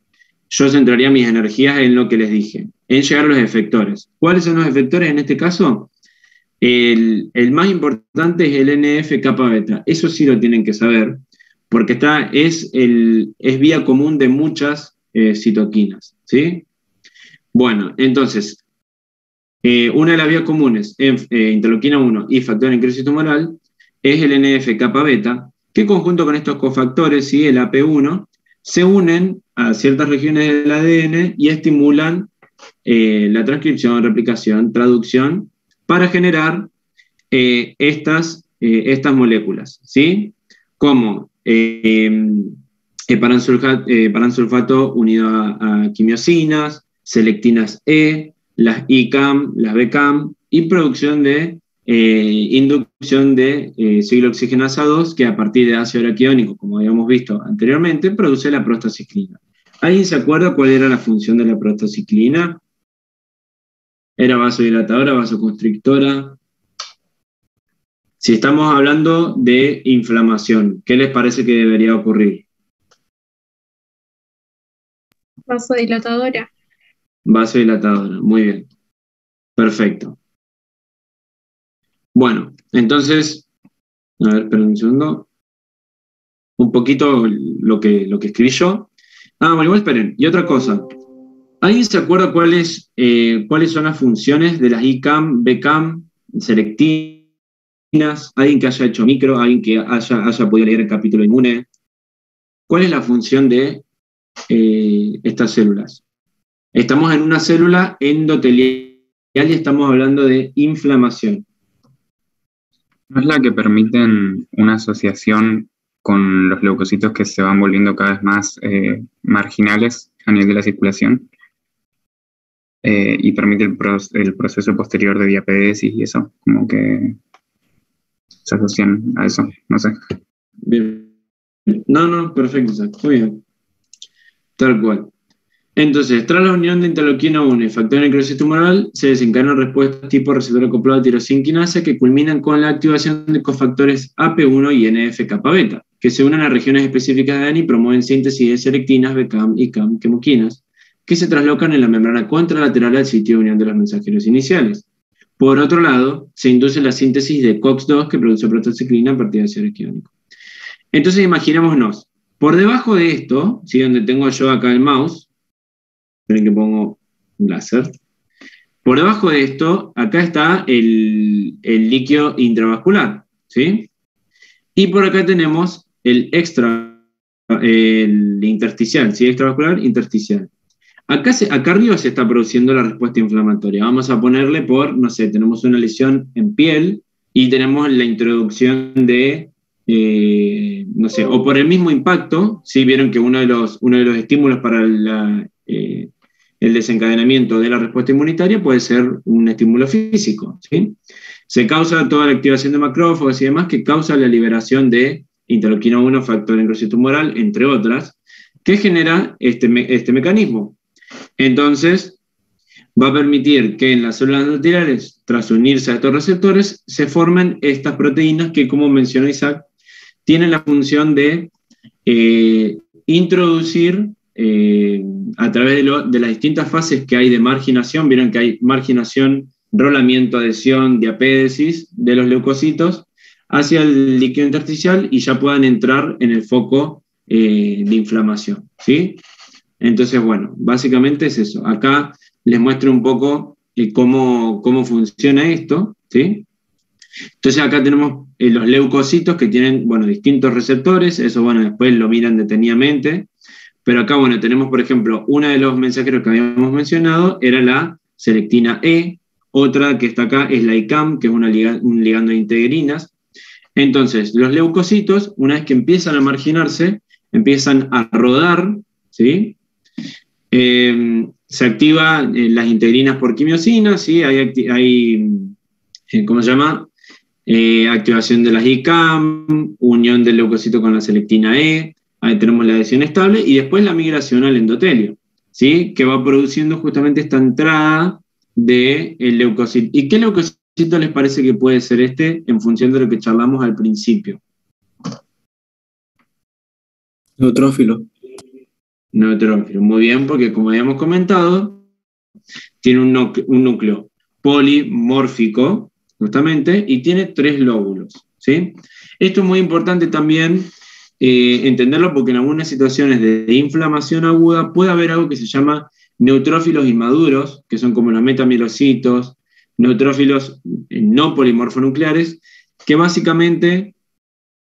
Yo centraría mis energías en lo que les dije, en llegar a los efectores. ¿Cuáles son los efectores en este caso? El más importante es el NF-kappa beta. Eso sí lo tienen que saber, porque es vía común de muchas citoquinas, ¿sí? Bueno, entonces, una de las vías comunes en interleuquina 1 y factor de necrosis tumoral es el NF-kappa beta, que conjunto con estos cofactores, ¿sí? El AP1, se unen a ciertas regiones del ADN y estimulan la transcripción, replicación, traducción, para generar estas estas moléculas, ¿sí? Como heparansulfato unido a quimiosinas, selectinas E, las ICAM, las BCAM, y producción de inducción de ciclooxigenasa 2, que a partir de ácido araquidónico, como habíamos visto anteriormente, produce la prostaciclina. ¿Alguien se acuerda cuál era la función de la prostaciclina? ¿Era vasodilatadora, vasoconstrictora? Si estamos hablando de inflamación, ¿qué les parece que debería ocurrir? Vasodilatadora. Vasodilatadora, muy bien. Perfecto. Bueno, entonces, a ver, esperen un segundo. Un poquito lo que escribí yo. Bueno, igual esperen. Y otra cosa. ¿Alguien se acuerda cuáles son las funciones de las ICAM, BCAM, selectivas? Alguien que haya hecho micro, alguien que haya podido leer el capítulo inmune. ¿Cuál es la función de estas células? Estamos en una célula endotelial y estamos hablando de inflamación. ¿No es la que permiten una asociación con los leucocitos que se van volviendo cada vez más marginales a nivel de la circulación? Y permite el proceso posterior de diapedesis y eso, como que se asocian a eso, no sé. Bien. No, perfecto, muy bien. Tal cual. Entonces, tras la unión de interleuquina 1 y factor de necrosis tumoral, se desencadenan respuestas tipo receptor acoplado a tirosinquinasa que culminan con la activación de cofactores AP1 y NF-kappa beta, que se unen a regiones específicas de ADN y promueven síntesis de selectinas, BCAM y CAM, quemoquinas, que se traslocan en la membrana contralateral al sitio de unión de los mensajeros iniciales. Por otro lado, se induce la síntesis de COX-2 que produce prostaciclina a partir de ácido araquidónico. Entonces, imaginémonos, por debajo de esto, ¿sí? Donde tengo yo acá el mouse, esperen que pongo un láser. Por debajo de esto, acá está el líquido intravascular, ¿sí? Y por acá tenemos el intersticial, ¿sí? Extravascular, intersticial. Acá arriba se está produciendo la respuesta inflamatoria. Vamos a ponerle no sé, tenemos una lesión en piel y tenemos la introducción de, no sé, o por el mismo impacto, ¿sí? Vieron que uno de los estímulos para el desencadenamiento de la respuesta inmunitaria puede ser un estímulo físico, ¿sí? Se causa toda la activación de macrófagos y demás que causa la liberación de interleuquina 1, factor de necrosis tumoral, entre otras, que genera este mecanismo. Entonces, va a permitir que en las células endoteliales, tras unirse a estos receptores, se formen estas proteínas que, como mencionó Isaac, tienen la función de introducir a través de las distintas fases que hay de marginación. Vieron que hay marginación, rolamiento, adhesión, diapédesis de los leucocitos hacia el líquido intersticial y ya puedan entrar en el foco de inflamación, ¿sí? Entonces, bueno, básicamente es eso. Acá les muestro un poco cómo funciona esto, ¿sí? Entonces acá tenemos los leucocitos que tienen, bueno, distintos receptores, eso, bueno, después lo miran detenidamente, pero acá, bueno, tenemos, por ejemplo, uno de los mensajeros que habíamos mencionado era la selectina E, otra que está acá es la ICAM, que es un ligando de integrinas. Entonces, los leucocitos, una vez que empiezan a marginarse, empiezan a rodar, ¿sí? Se activan las integrinas por quimiosinas, ¿sí? Hay ¿cómo se llama? Activación de las ICAM, unión del leucocito con la selectina E, ahí tenemos la adhesión estable, y después la migración al endotelio, ¿sí? Que va produciendo justamente esta entrada del leucocito. ¿Y qué leucocito les parece que puede ser en función de lo que charlamos al principio? Neutrófilo. Neutrófilo, muy bien, porque como habíamos comentado, tiene un núcleo polimórfico, justamente, y tiene 3 lóbulos, ¿sí? Esto es muy importante también entenderlo porque en algunas situaciones de inflamación aguda puede haber algo que se llama neutrófilos inmaduros, que son como los metamielocitos, neutrófilos no polimorfonucleares, que básicamente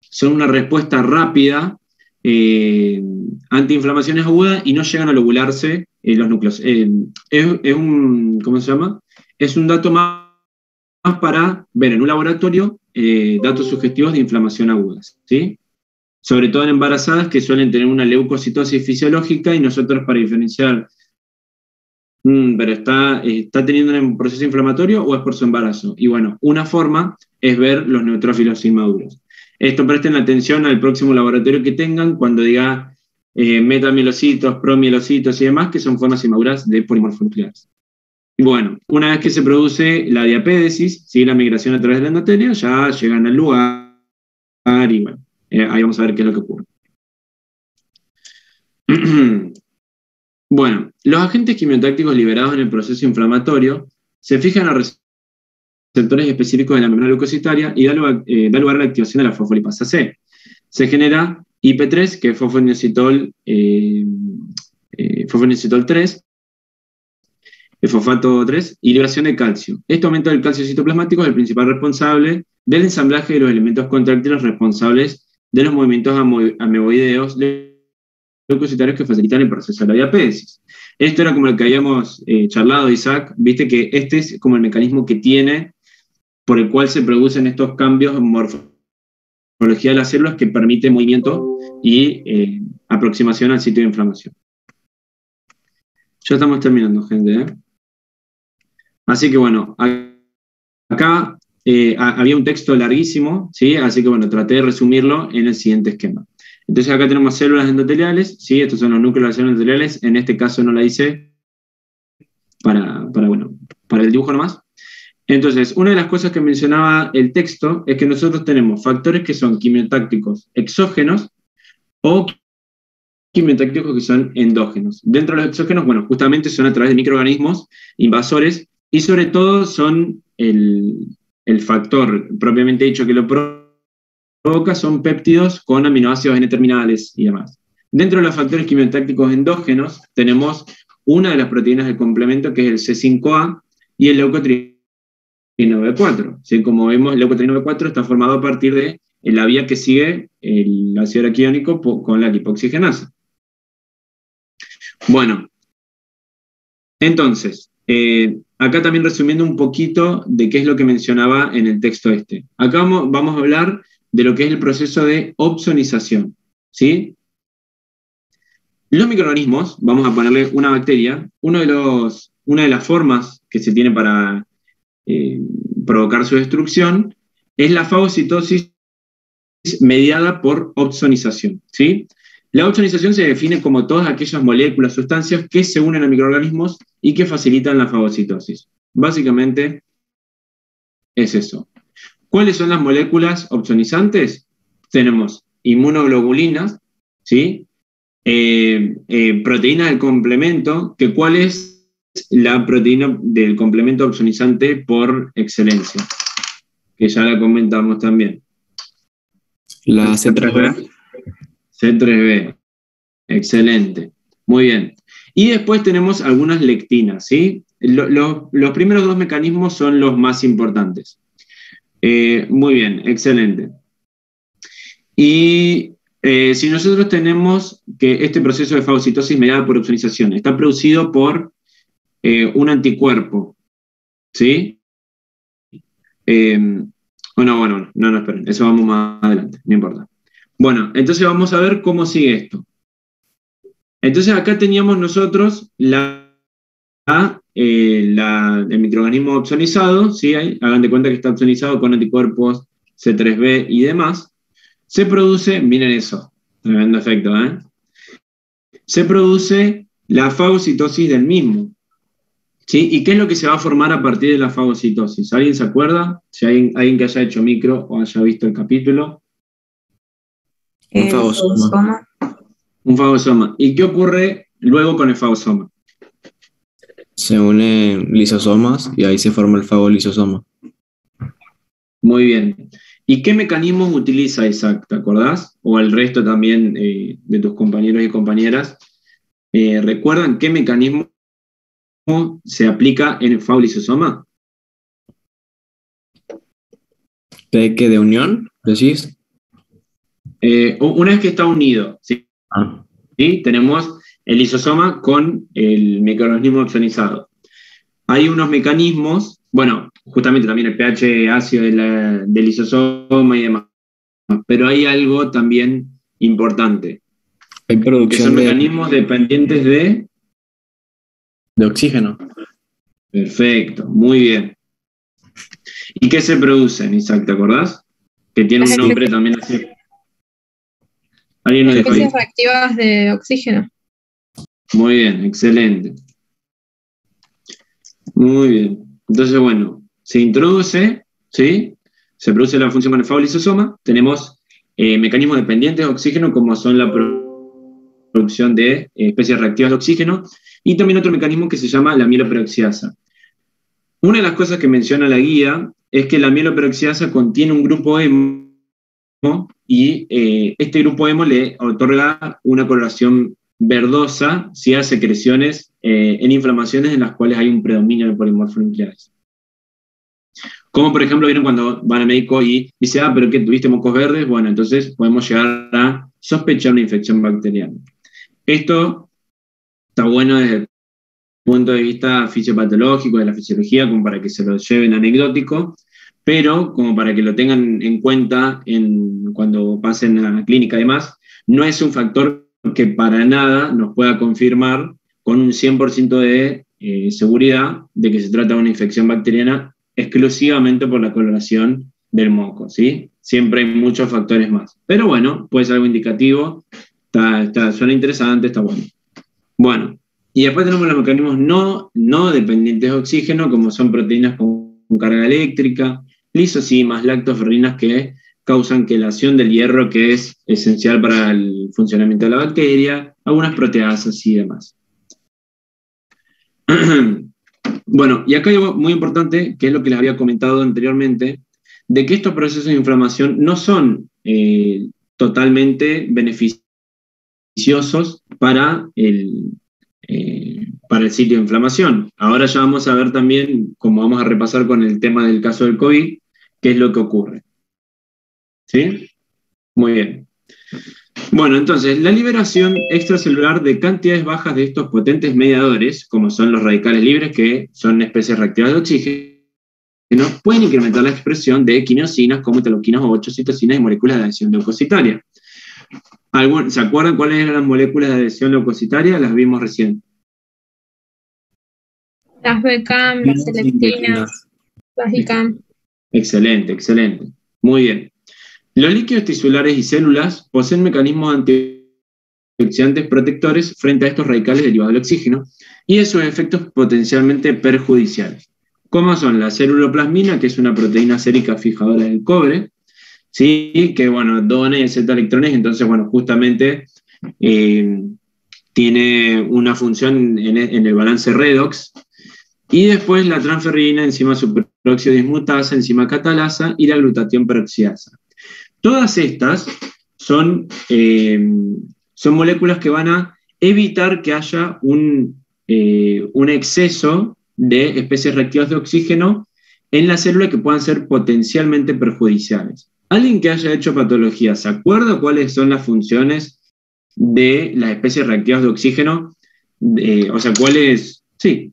son una respuesta rápida antiinflamaciones agudas y no llegan a lobularse los núcleos. ¿Cómo se llama? Es un dato más para ver en un laboratorio datos sugestivos de inflamación aguda, ¿sí? Sobre todo en embarazadas que suelen tener una leucocitosis fisiológica y nosotros para diferenciar, pero ¿está teniendo un proceso inflamatorio o es por su embarazo? Y bueno, una forma es ver los neutrófilos inmaduros. Esto presten atención al próximo laboratorio que tengan cuando diga metamielocitos, promielocitos y demás, que son formas inmaduras de polimorfonucleares. Y bueno, una vez que se produce la diapédesis, ¿sí? La migración a través del endotelio, ya llegan al lugar y bueno, ahí vamos a ver qué es lo que ocurre. Bueno, los agentes quimiotácticos liberados en el proceso inflamatorio se fijan a receptores específicos de la membrana leucocitaria y da lugar a la activación de la fosfolipasa C. Se genera IP3, que es fosfodinositol 3, el fosfato 3, y liberación de calcio. Este aumento del calcio citoplasmático es el principal responsable del ensamblaje de los elementos contráctiles responsables de los movimientos ameboideos leucocitarios que facilitan el proceso de la diapédesis. Esto era como el que habíamos charlado, Isaac. Viste que este es como el mecanismo que tiene, por el cual se producen estos cambios en morfología de las células que permite movimiento y aproximación al sitio de inflamación. Ya estamos terminando, gente. Así que bueno, acá había un texto larguísimo, ¿sí? Así que bueno, traté de resumirlo en el siguiente esquema. Entonces acá tenemos células endoteliales, ¿sí? Estos son los núcleos de las células endoteliales. En este caso no la hice para el dibujo nomás. Entonces, una de las cosas que mencionaba el texto es que nosotros tenemos factores que son quimiotácticos exógenos o quimiotácticos que son endógenos. Dentro de los exógenos, bueno, justamente son a través de microorganismos invasores y sobre todo son el factor propiamente dicho que lo provoca, son péptidos con aminoácidos N-terminales y demás. Dentro de los factores quimiotácticos endógenos tenemos una de las proteínas del complemento que es el C5A y el leucotrieno B4. ¿Sí? Como vemos, el leucotrieno B4 está formado a partir de la vía que sigue el ácido araquidónico con la lipoxigenasa. Bueno, entonces, acá también resumiendo un poquito de qué es lo que mencionaba en el texto este. Acá vamos a hablar de lo que es el proceso de opsonización, ¿sí? Los microorganismos, vamos a ponerle una bacteria, una de las formas que se tiene para provocar su destrucción es la fagocitosis mediada por opsonización, ¿sí? La opsonización se define como todas aquellas moléculas, sustancias que se unen a microorganismos y que facilitan la fagocitosis. Básicamente es eso. ¿Cuáles son las moléculas opsonizantes? Tenemos inmunoglobulinas, ¿sí? Proteínas del complemento, que ¿cuál es la proteína del complemento opsonizante por excelencia? Que ya la comentamos también. La C3B. C3B, excelente, muy bien. Y después tenemos algunas lectinas, ¿sí? Los primeros dos mecanismos son los más importantes. Muy bien, excelente. Y si nosotros tenemos que este proceso de fagocitosis mediada por opsonización está producido por un anticuerpo, ¿sí? No, esperen, eso vamos más adelante, no importa. Bueno, entonces vamos a ver cómo sigue esto. Entonces acá teníamos nosotros el microorganismo opsonizado, ¿sí? Hagan de cuenta que está opsonizado con anticuerpos C3B y demás. Se produce, miren eso, tremendo efecto, ¿eh? Se produce la fagocitosis del mismo, ¿sí? ¿Y qué es lo que se va a formar a partir de la fagocitosis? ¿Alguien se acuerda? Si hay alguien que haya hecho micro o haya visto el capítulo. Un fagosoma. Un fagosoma. ¿Y qué ocurre luego con el fagosoma? Se unen lisosomas y ahí se forma el fagolisosoma. Muy bien. ¿Y qué mecanismos utiliza Isaac? ¿Te acordás? O el resto también de tus compañeros y compañeras. ¿Recuerdan qué mecanismo se aplica en el fagolisosoma? ¿De qué? ¿De unión? ¿Decís? Una vez que está unido, ¿sí? ¿Sí? Tenemos el lisosoma con el microorganismo opsonizado. Hay unos mecanismos bueno, justamente también el pH ácido del lisosoma y demás. Pero hay algo también importante, Hay que producción son mecanismos dependientes de oxígeno. Perfecto, muy bien. ¿Y qué se producen, Isaac, te acordás? Que tiene un nombre también así. ¿Alguien lo dijo ahí? Especies reactivas de oxígeno. Muy bien, excelente. Muy bien. Entonces, bueno, se introduce, ¿sí? Se produce la función con el fagolisosoma. Tenemos mecanismos dependientes de oxígeno, como son la producción de especies reactivas de oxígeno, y también otro mecanismo que se llama la mieloperoxidasa. Una de las cosas que menciona la guía es que la mieloperoxidasa contiene un grupo hemo y este grupo hemo le otorga una coloración verdosa si hace secreciones en inflamaciones en las cuales hay un predominio de polimorfonucleares. Como por ejemplo, vieron cuando van al médico y dice, pero ¿qué tuviste mocos verdes? Bueno, entonces podemos llegar a sospechar una infección bacteriana. Esto está bueno desde el punto de vista fisiopatológico, de la fisiología, como para que se lo lleven anecdótico, pero como para que lo tengan en cuenta cuando pasen a la clínica. Además, no es un factor que para nada nos pueda confirmar con un 100% de seguridad de que se trata de una infección bacteriana exclusivamente por la coloración del moco, ¿sí? Siempre hay muchos factores más. Pero bueno, puede ser algo indicativo, suena interesante, está bueno. Bueno, y después tenemos los mecanismos no dependientes de oxígeno, como son proteínas con carga eléctrica, lisosimas, lactoferrinas que causan quelación del hierro, que es esencial para el funcionamiento de la bacteria, algunas proteasas y demás. Bueno, y acá hay algo muy importante, que es lo que les había comentado anteriormente, de que estos procesos de inflamación no son totalmente beneficiosos para el sitio de inflamación. Ahora ya vamos a ver también, como vamos a repasar con el tema del caso del COVID, qué es lo que ocurre. ¿Sí? Muy bien. Bueno, entonces, la liberación extracelular de cantidades bajas de estos potentes mediadores, como son los radicales libres, que son especies reactivas de oxígeno, pueden incrementar la expresión de quinosinas como interleuquinas 8, citocinas y moléculas de adhesión leucocitaria. ¿Se acuerdan cuáles eran las moléculas de adhesión leucocitaria? Las vimos recién. Las BCAM, las selectinas, las ICAM. Excelente, excelente. Muy bien. Los líquidos tisulares y células poseen mecanismos antioxidantes protectores frente a estos radicales derivados del oxígeno y de sus efectos potencialmente perjudiciales, como son la ceruloplasmina, que es una proteína sérica fijadora del cobre, ¿sí? Que bueno, dona y acepta electrones, entonces bueno, justamente tiene una función en el balance redox. Y después la transferrina, enzima superóxido dismutasa, enzima catalasa y la glutatión peroxidasa. Todas estas son moléculas que van a evitar que haya un exceso de especies reactivas de oxígeno en la célula que puedan ser potencialmente perjudiciales. Alguien que haya hecho patología, ¿se acuerda cuáles son las funciones de las especies reactivas de oxígeno? O sea, ¿cuáles? Sí.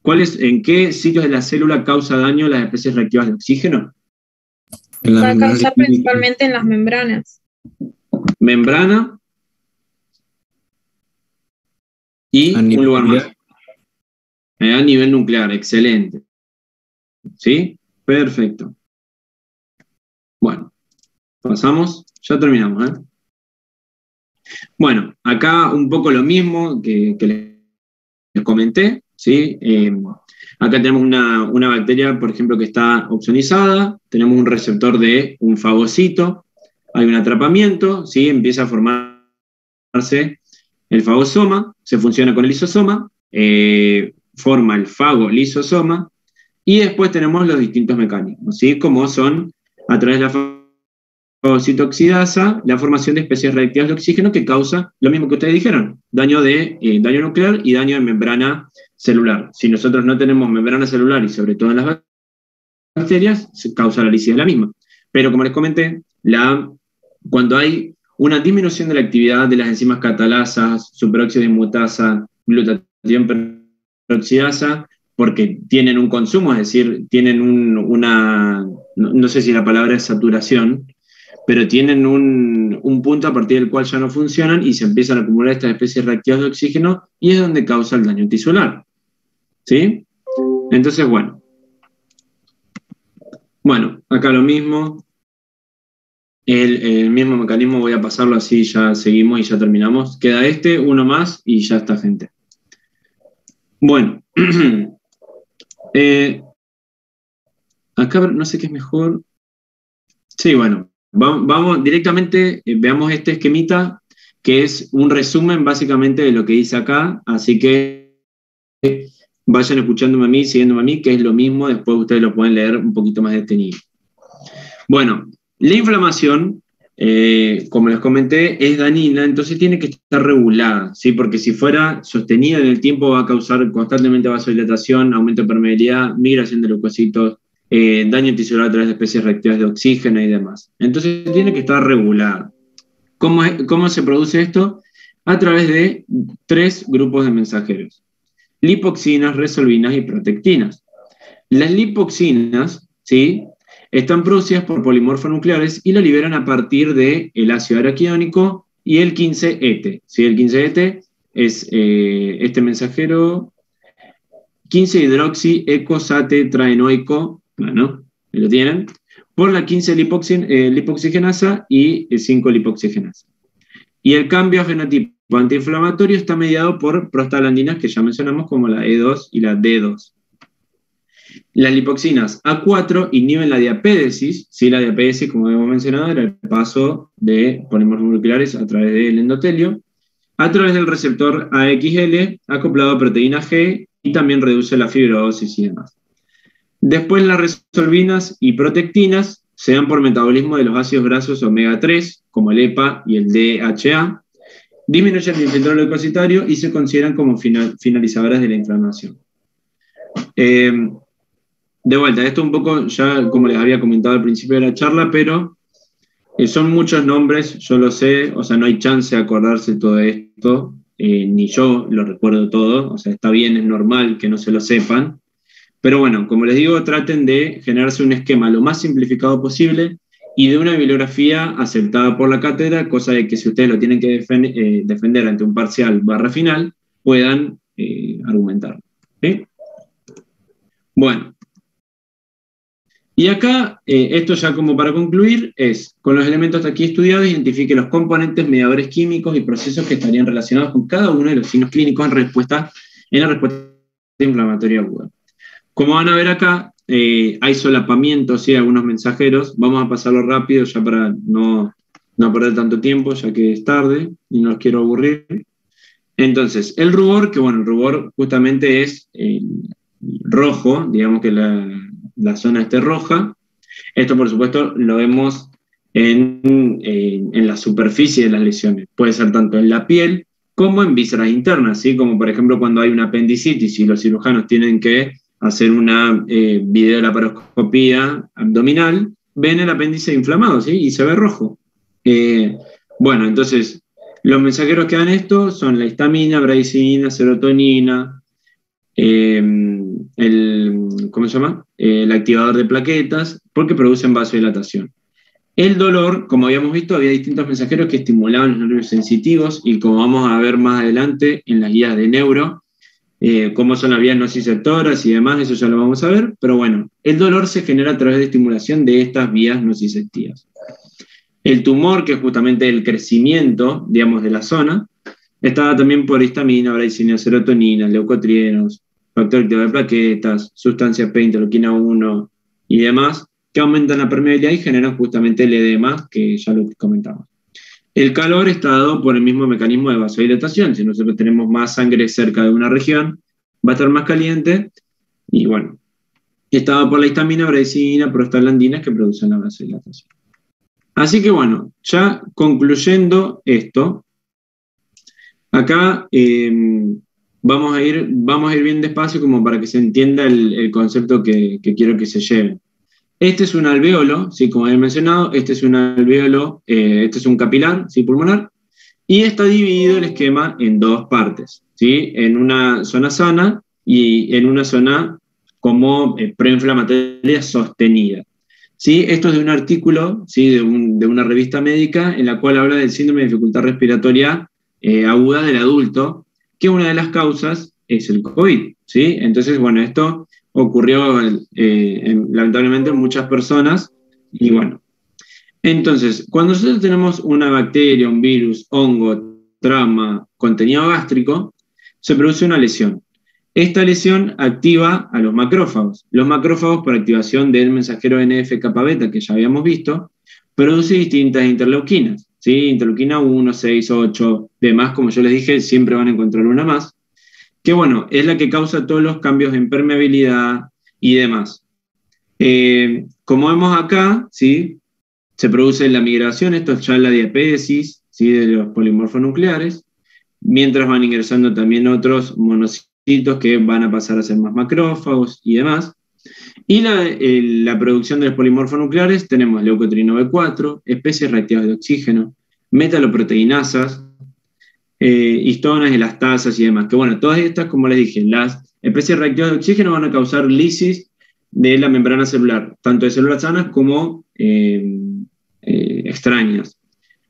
¿En qué sitios de la célula causa daño las especies reactivas de oxígeno? Va a causar principalmente en las membranas. Membrana y un lugar más. A nivel nuclear, excelente. ¿Sí? Perfecto. Bueno, pasamos, ya terminamos, ¿eh? Bueno, acá un poco lo mismo que les comenté, ¿sí? Acá tenemos una bacteria, por ejemplo, que está opsonizada, tenemos un receptor de un fagocito, hay un atrapamiento, ¿sí? Empieza a formarse el fagosoma, se fusiona con el lisosoma, forma el fagolisosoma, y después tenemos los distintos mecanismos, ¿sí? Como son, a través de la fagocitoxidasa, la formación de especies reactivas de oxígeno que causa lo mismo que ustedes dijeron, daño nuclear y daño de membrana celular. Si nosotros no tenemos membrana celular y sobre todo en las bacterias, se causa la lisis de la misma. Pero como les comenté, cuando hay una disminución de la actividad de las enzimas catalasas, superóxido dismutasa, glutatión peroxidasa, porque tienen un consumo, es decir, tienen no sé si la palabra es saturación, pero tienen un punto a partir del cual ya no funcionan y se empiezan a acumular estas especies reactivas de oxígeno y es donde causa el daño tisular. ¿Sí? Entonces, bueno, acá lo mismo. El mismo mecanismo voy a pasarlo así, ya seguimos y ya terminamos. Queda uno más y ya está, gente. Bueno, acá no sé qué es mejor. Sí, bueno, vamos directamente, veamos este esquemita, que es un resumen básicamente de lo que dice acá, así que vayan escuchándome a mí, siguiéndome a mí, que es lo mismo, después ustedes lo pueden leer un poquito más detenido. Bueno, la inflamación, como les comenté, es dañina, entonces tiene que estar regulada, ¿sí? Porque si fuera sostenida en el tiempo va a causar constantemente vasodilatación, aumento de permeabilidad, migración de leucocitos, daño tisular a través de especies reactivas de oxígeno y demás. Entonces tiene que estar regulada. ¿Cómo se produce esto? A través de 3 grupos de mensajeros: lipoxinas, resolvinas y protectinas. Las lipoxinas, ¿sí?, están producidas por polimorfonucleares y la liberan a partir del ácido araquidónico y el 15-ET. ¿Sí? El 15-ET es este mensajero 15-hidroxiecosatetraenoico, bueno, lo tienen, por la 15-lipoxigenasa y 5-lipoxigenasa. Y el cambio a fenotipo antiinflamatorio está mediado por prostaglandinas que ya mencionamos, como la E2 y la D2. Las lipoxinas A4 inhiben la diapédesis, ¿sí? La diapédesis, como hemos mencionado, era el paso de polimorfonucleares a través del endotelio, a través del receptor AXL acoplado a proteína G, y también reduce la fibrosis y demás. Después las resolvinas y protectinas se dan por metabolismo de los ácidos grasos omega 3, como el EPA y el DHA, disminuyen el infiltrado leucocitario y se consideran como finalizadoras de la inflamación. De vuelta, esto un poco ya como les había comentado al principio de la charla, pero son muchos nombres, yo lo sé, o sea, no hay chance de acordarse todo esto, ni yo lo recuerdo todo, o sea, está bien, es normal que no se lo sepan, pero bueno, como les digo, traten de generarse un esquema lo más simplificado posible y de una bibliografía aceptada por la cátedra, cosa de que si ustedes lo tienen que defender ante un parcial / final, puedan argumentarlo. ¿Sí? Bueno. Y acá, esto ya como para concluir, es, con los elementos hasta aquí estudiados, identifique los componentes, mediadores químicos y procesos que estarían relacionados con cada uno de los signos clínicos en la respuesta inflamatoria aguda. Como van a ver acá, hay solapamientos, ¿sí?, algunos mensajeros. Vamos a pasarlo rápido ya para no perder tanto tiempo, ya que es tarde y no los quiero aburrir. Entonces, el rubor, que bueno, el rubor justamente es rojo, digamos que la zona esté roja. Esto, por supuesto, lo vemos en la superficie de las lesiones. Puede ser tanto en la piel como en vísceras internas, ¿sí? Como por ejemplo cuando hay una apendicitis y los cirujanos tienen que hacer una videolaparoscopía abdominal, ven el apéndice inflamado, ¿sí? Y se ve rojo. Bueno, entonces, los mensajeros que dan esto son la histamina, bradicina, serotonina, ¿cómo se llama? El activador de plaquetas, porque producen vasodilatación. El dolor, como habíamos visto, había distintos mensajeros que estimulaban los nervios sensitivos, y como vamos a ver más adelante en las guías de neuro, cómo son las vías nociceptoras y demás, eso ya lo vamos a ver, pero bueno, el dolor se genera a través de estimulación de estas vías nociceptivas. El tumor, que es justamente el crecimiento, digamos, de la zona, está también por histamina, bradicina, serotonina, leucotrienos, factor activador de plaquetas, sustancia P, interleuquina 1 y demás, que aumentan la permeabilidad y generan justamente el edema, que ya lo comentamos. El calor está dado por el mismo mecanismo de vasodilatación. Si nosotros tenemos más sangre cerca de una región, va a estar más caliente, y bueno, está dado por la histamina, bradicina, prostaglandinas que producen la vasodilatación. Así que bueno, ya concluyendo esto, acá vamos a ir bien despacio como para que se entienda el concepto que quiero que se lleven. Este es un alveolo, ¿sí? Como he mencionado, este es un alveolo, este es un capilar, ¿sí?, pulmonar, y está dividido el esquema en dos partes, ¿sí? En una zona sana y en una zona como proinflamatoria sostenida. ¿Sí? Esto es de un artículo, ¿sí? de una revista médica en la cual habla del síndrome de dificultad respiratoria aguda del adulto, que una de las causas es el COVID. ¿Sí? Entonces, bueno, esto ocurrió lamentablemente en muchas personas y bueno. Entonces, cuando nosotros tenemos una bacteria, un virus, hongo, trama, contenido gástrico, se produce una lesión. Esta lesión activa a los macrófagos. Los macrófagos, por activación del mensajero NF-kappa beta, que ya habíamos visto, produce distintas interleuquinas. ¿Sí? Interleuquina 1, 6, 8, demás, como yo les dije, siempre van a encontrar una más, que bueno, es la que causa todos los cambios en permeabilidad y demás. Como vemos acá, ¿sí? Se produce la migración, esto es ya la diapésis, ¿sí? De los polimorfos nucleares, mientras van ingresando también otros monocitos que van a pasar a ser más macrófagos y demás. Y la producción de los polimorfos nucleares tenemos leucotrieno B4, especies reactivas de oxígeno, metaloproteinasas, histonas, elastasas y demás. Que bueno, todas estas, como les dije, las especies reactivas de oxígeno van a causar lisis de la membrana celular, tanto de células sanas como extrañas.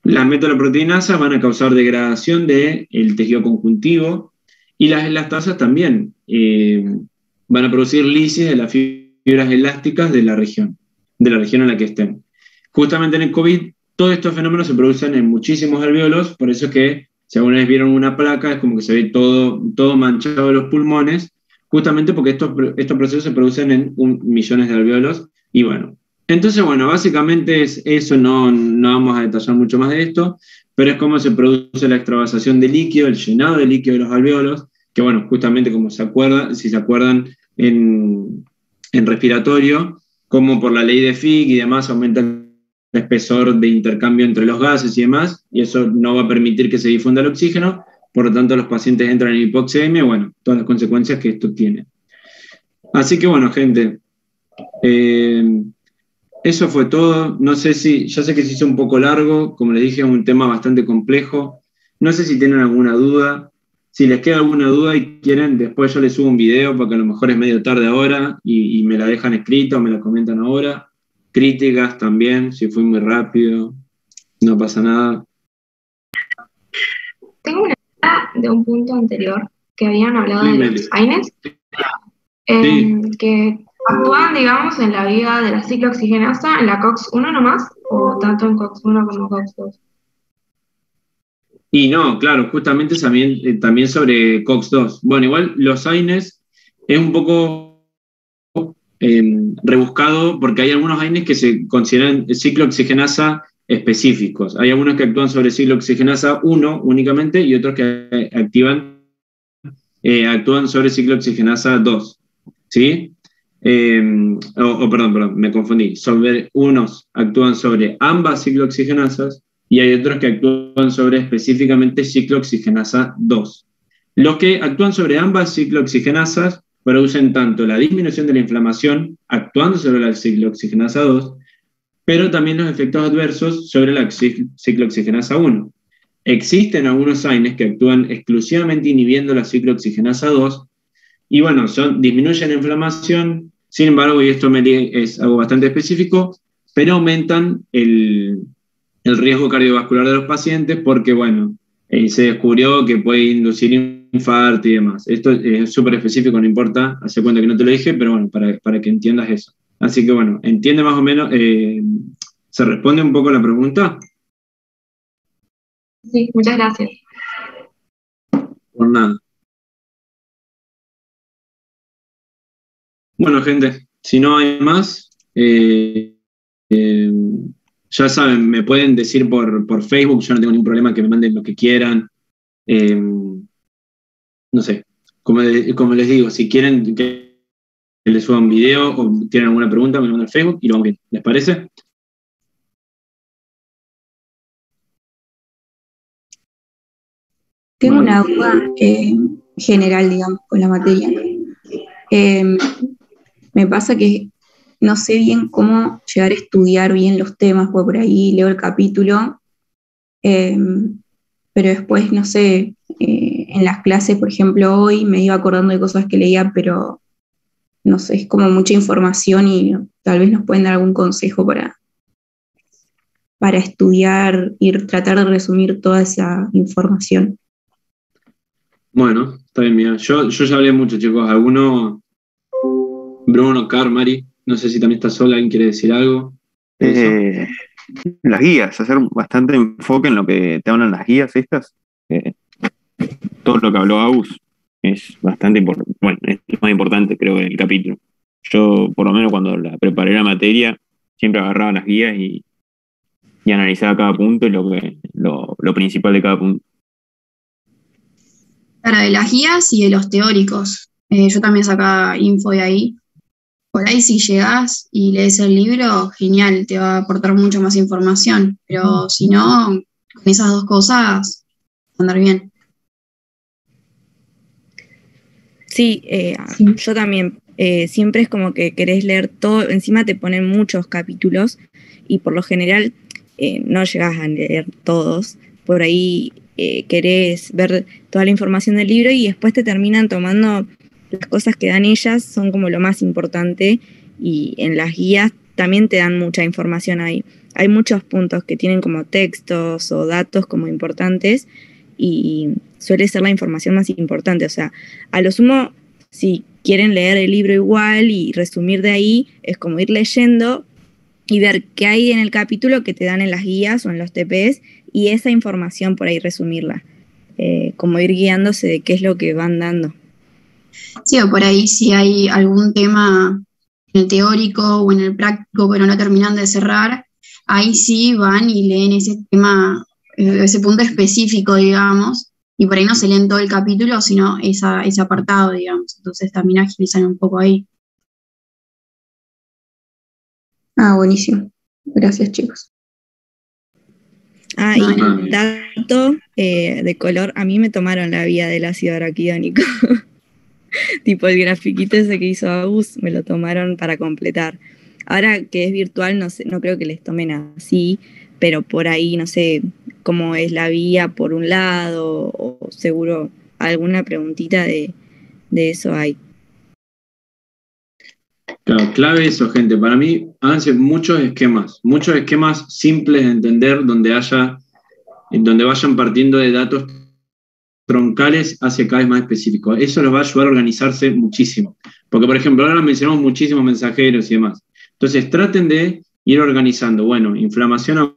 Las metaloproteinasas van a causar degradación del tejido conjuntivo y las elastasas también van a producir lisis de las fibras elásticas de la región en la que estén. Justamente en el COVID, todos estos fenómenos se producen en muchísimos alvéolos, por eso es que si alguna vez vieron una placa, es como que se ve todo manchado de los pulmones, justamente porque estos procesos se producen en millones de alvéolos, y bueno. Entonces, bueno, básicamente es eso, no vamos a detallar mucho más de esto, pero es cómo se produce la extravasación de líquido, el llenado de líquido de los alvéolos, que bueno, justamente como si se acuerdan en respiratorio, como por la ley de Fick y demás aumenta el espesor de intercambio entre los gases y demás, y eso no va a permitir que se difunda el oxígeno, por lo tanto los pacientes entran en hipoxemia, bueno, todas las consecuencias que esto tiene. Así que bueno, gente, eso fue todo. No sé ya sé que se hizo un poco largo, como les dije, es un tema bastante complejo. No sé si tienen alguna duda. Si les queda alguna duda y quieren, después yo les subo un video, porque a lo mejor es medio tarde ahora, y me la dejan escrita o me la comentan ahora. Críticas también, si fui muy rápido, no pasa nada. Tengo una duda de un punto anterior que habían hablado de Dímelo. los AINES, Sí. que actúan, digamos, en la vía de la ciclooxigenasa en la COX-1 nomás, o tanto en COX-1 como COX-2. Y no, claro, justamente también sobre COX-2. Bueno, igual los AINES es un poco rebuscado porque hay algunos AINES que se consideran ciclooxigenasa específicos. Hay algunos que actúan sobre ciclooxigenasa 1 únicamente y otros que actúan sobre ciclooxigenasa 2. ¿Sí? Perdón, me confundí. Unos actúan sobre ambas ciclooxigenasas y hay otros que actúan sobre específicamente ciclooxigenasa 2. Los que actúan sobre ambas ciclooxigenasas producen tanto la disminución de la inflamación actuando sobre la ciclooxigenasa 2, pero también los efectos adversos sobre la ciclooxigenasa 1. Existen algunos AINES que actúan exclusivamente inhibiendo la ciclooxigenasa 2 y bueno, disminuyen la inflamación, sin embargo, y esto es algo bastante específico, pero aumentan el riesgo cardiovascular de los pacientes porque, bueno, se descubrió que puede inducir infarto y demás. Esto es súper específico, no importa, hace cuenta que no te lo dije, pero bueno, para que entiendas eso. Así que bueno, entiende más o menos, ¿se responde un poco la pregunta? Sí, muchas gracias. Por nada. Bueno, gente, si no hay más, ya saben, me pueden decir por Facebook, yo no tengo ningún problema que me manden lo que quieran. No sé, como les digo, si quieren que les suba un video o tienen alguna pregunta, me lo mandan al Facebook y lo vamos viendo. ¿Les parece? Tengo una duda general, digamos, con la materia. Me pasa que no sé bien cómo llegar a estudiar bien los temas, porque por ahí leo el capítulo, pero después, no sé, en las clases, por ejemplo, hoy me iba acordando de cosas que leía, pero no sé, es como mucha información y tal vez nos pueden dar algún consejo para estudiar y tratar de resumir toda esa información. Bueno, está bien, mira. Yo ya hablé mucho, chicos. ¿Alguno? Bruno, Mari, no sé si también está sola, ¿alguien quiere decir algo? Eh, las guías, hacer bastante enfoque en lo que te hablan las guías estas. Todo lo que habló Agus es bastante importante. Bueno, es lo más importante, creo, del capítulo. Yo, por lo menos, cuando la preparé la materia, siempre agarraba las guías y analizaba cada punto y lo principal de cada punto. Para de las guías y de los teóricos. Yo también sacaba info de ahí. Por ahí si llegás y lees el libro, genial, te va a aportar mucha más información. Pero si no, con esas dos cosas, andar bien. Sí, yo también. Siempre es como que querés leer todo, encima te ponen muchos capítulos y por lo general no llegás a leer todos. Por ahí querés ver toda la información del libro y después te terminan tomando las cosas que dan ellas, son como lo más importante, y en las guías también te dan mucha información ahí. Hay muchos puntos que tienen como textos o datos como importantes y suele ser la información más importante. O sea, a lo sumo, si quieren leer el libro igual y resumir de ahí, es como ir leyendo y ver qué hay en el capítulo que te dan en las guías o en los TPs y esa información por ahí resumirla. Como ir guiándose de qué es lo que van dando. Sí, o por ahí si hay algún tema en el teórico o en el práctico, pero no terminan de cerrar, ahí sí van y leen ese tema, ese punto específico, digamos, y por ahí no se leen todo el capítulo, sino ese apartado, digamos. Entonces también agilizan un poco ahí. Ah, buenísimo. Gracias, chicos. Ah, y dato de color, a mí me tomaron la vía del ácido araquidónico. Tipo el grafiquito ese que hizo Agus, me lo tomaron para completar. Ahora que es virtual, no sé, no creo que les tomen así, pero por ahí no sé cómo es la vía por un lado, o seguro alguna preguntita de eso hay. Claro, clave eso, gente. Para mí, háganse muchos esquemas simples de entender, donde vayan partiendo de datos troncales hacia cada vez más específicos. Eso los va a ayudar a organizarse muchísimo. Porque, por ejemplo, ahora mencionamos muchísimos mensajeros y demás. Entonces, traten de ir organizando. Bueno, inflamación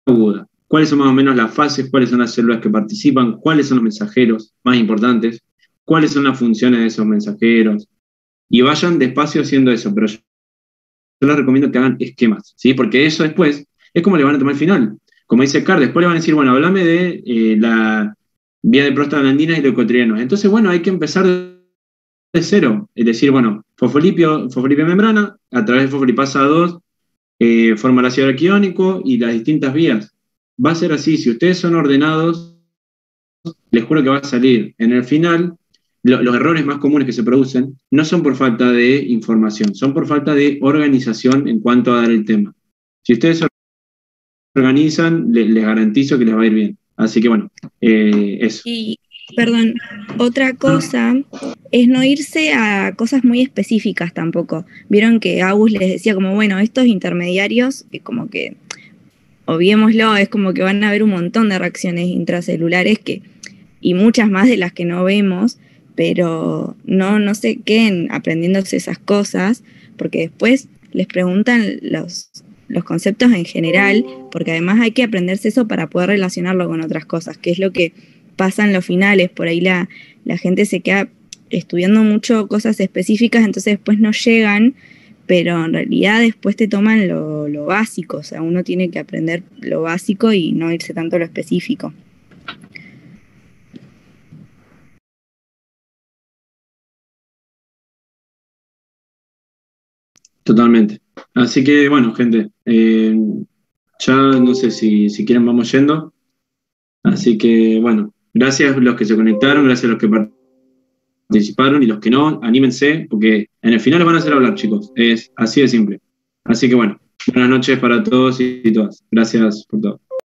aguda. ¿Cuáles son más o menos las fases? ¿Cuáles son las células que participan? ¿Cuáles son los mensajeros más importantes? ¿Cuáles son las funciones de esos mensajeros? Y vayan despacio haciendo eso, pero yo les recomiendo que hagan esquemas, ¿sí? Porque eso después es como le van a tomar al final. Como dice Car, después le van a decir, bueno, háblame de la vía de prostaglandinas y leucotrienos. Entonces, bueno, hay que empezar de cero. Es decir, bueno, fosfolipio membrana, a través de fosfolipasa 2, forma el ácido araquidónico y las distintas vías. Va a ser así, si ustedes son ordenados, les juro que va a salir. En el final, los errores más comunes que se producen no son por falta de información, son por falta de organización en cuanto a dar el tema. Si ustedes se organizan, les garantizo que les va a ir bien. Así que bueno, eso. Y, perdón, otra cosa es no irse a cosas muy específicas tampoco. Vieron que Agus les decía como, bueno, estos intermediarios, como que, obviémoslo, es como que van a haber un montón de reacciones intracelulares y muchas más de las que no vemos, pero no se queden aprendiéndose esas cosas, porque después les preguntan los conceptos en general, porque además hay que aprenderse eso para poder relacionarlo con otras cosas, que es lo que pasa en los finales. Por ahí la gente se queda estudiando mucho cosas específicas, entonces después no llegan, pero en realidad después te toman lo básico, o sea, uno tiene que aprender lo básico y no irse tanto a lo específico. Totalmente. Así que, bueno, gente, ya no sé si quieren vamos yendo. Así que, bueno, gracias a los que se conectaron, gracias a los que participaron y los que no, anímense, porque en el final los van a hacer hablar, chicos. Es así de simple. Así que, bueno, buenas noches para todos y todas. Gracias por todo.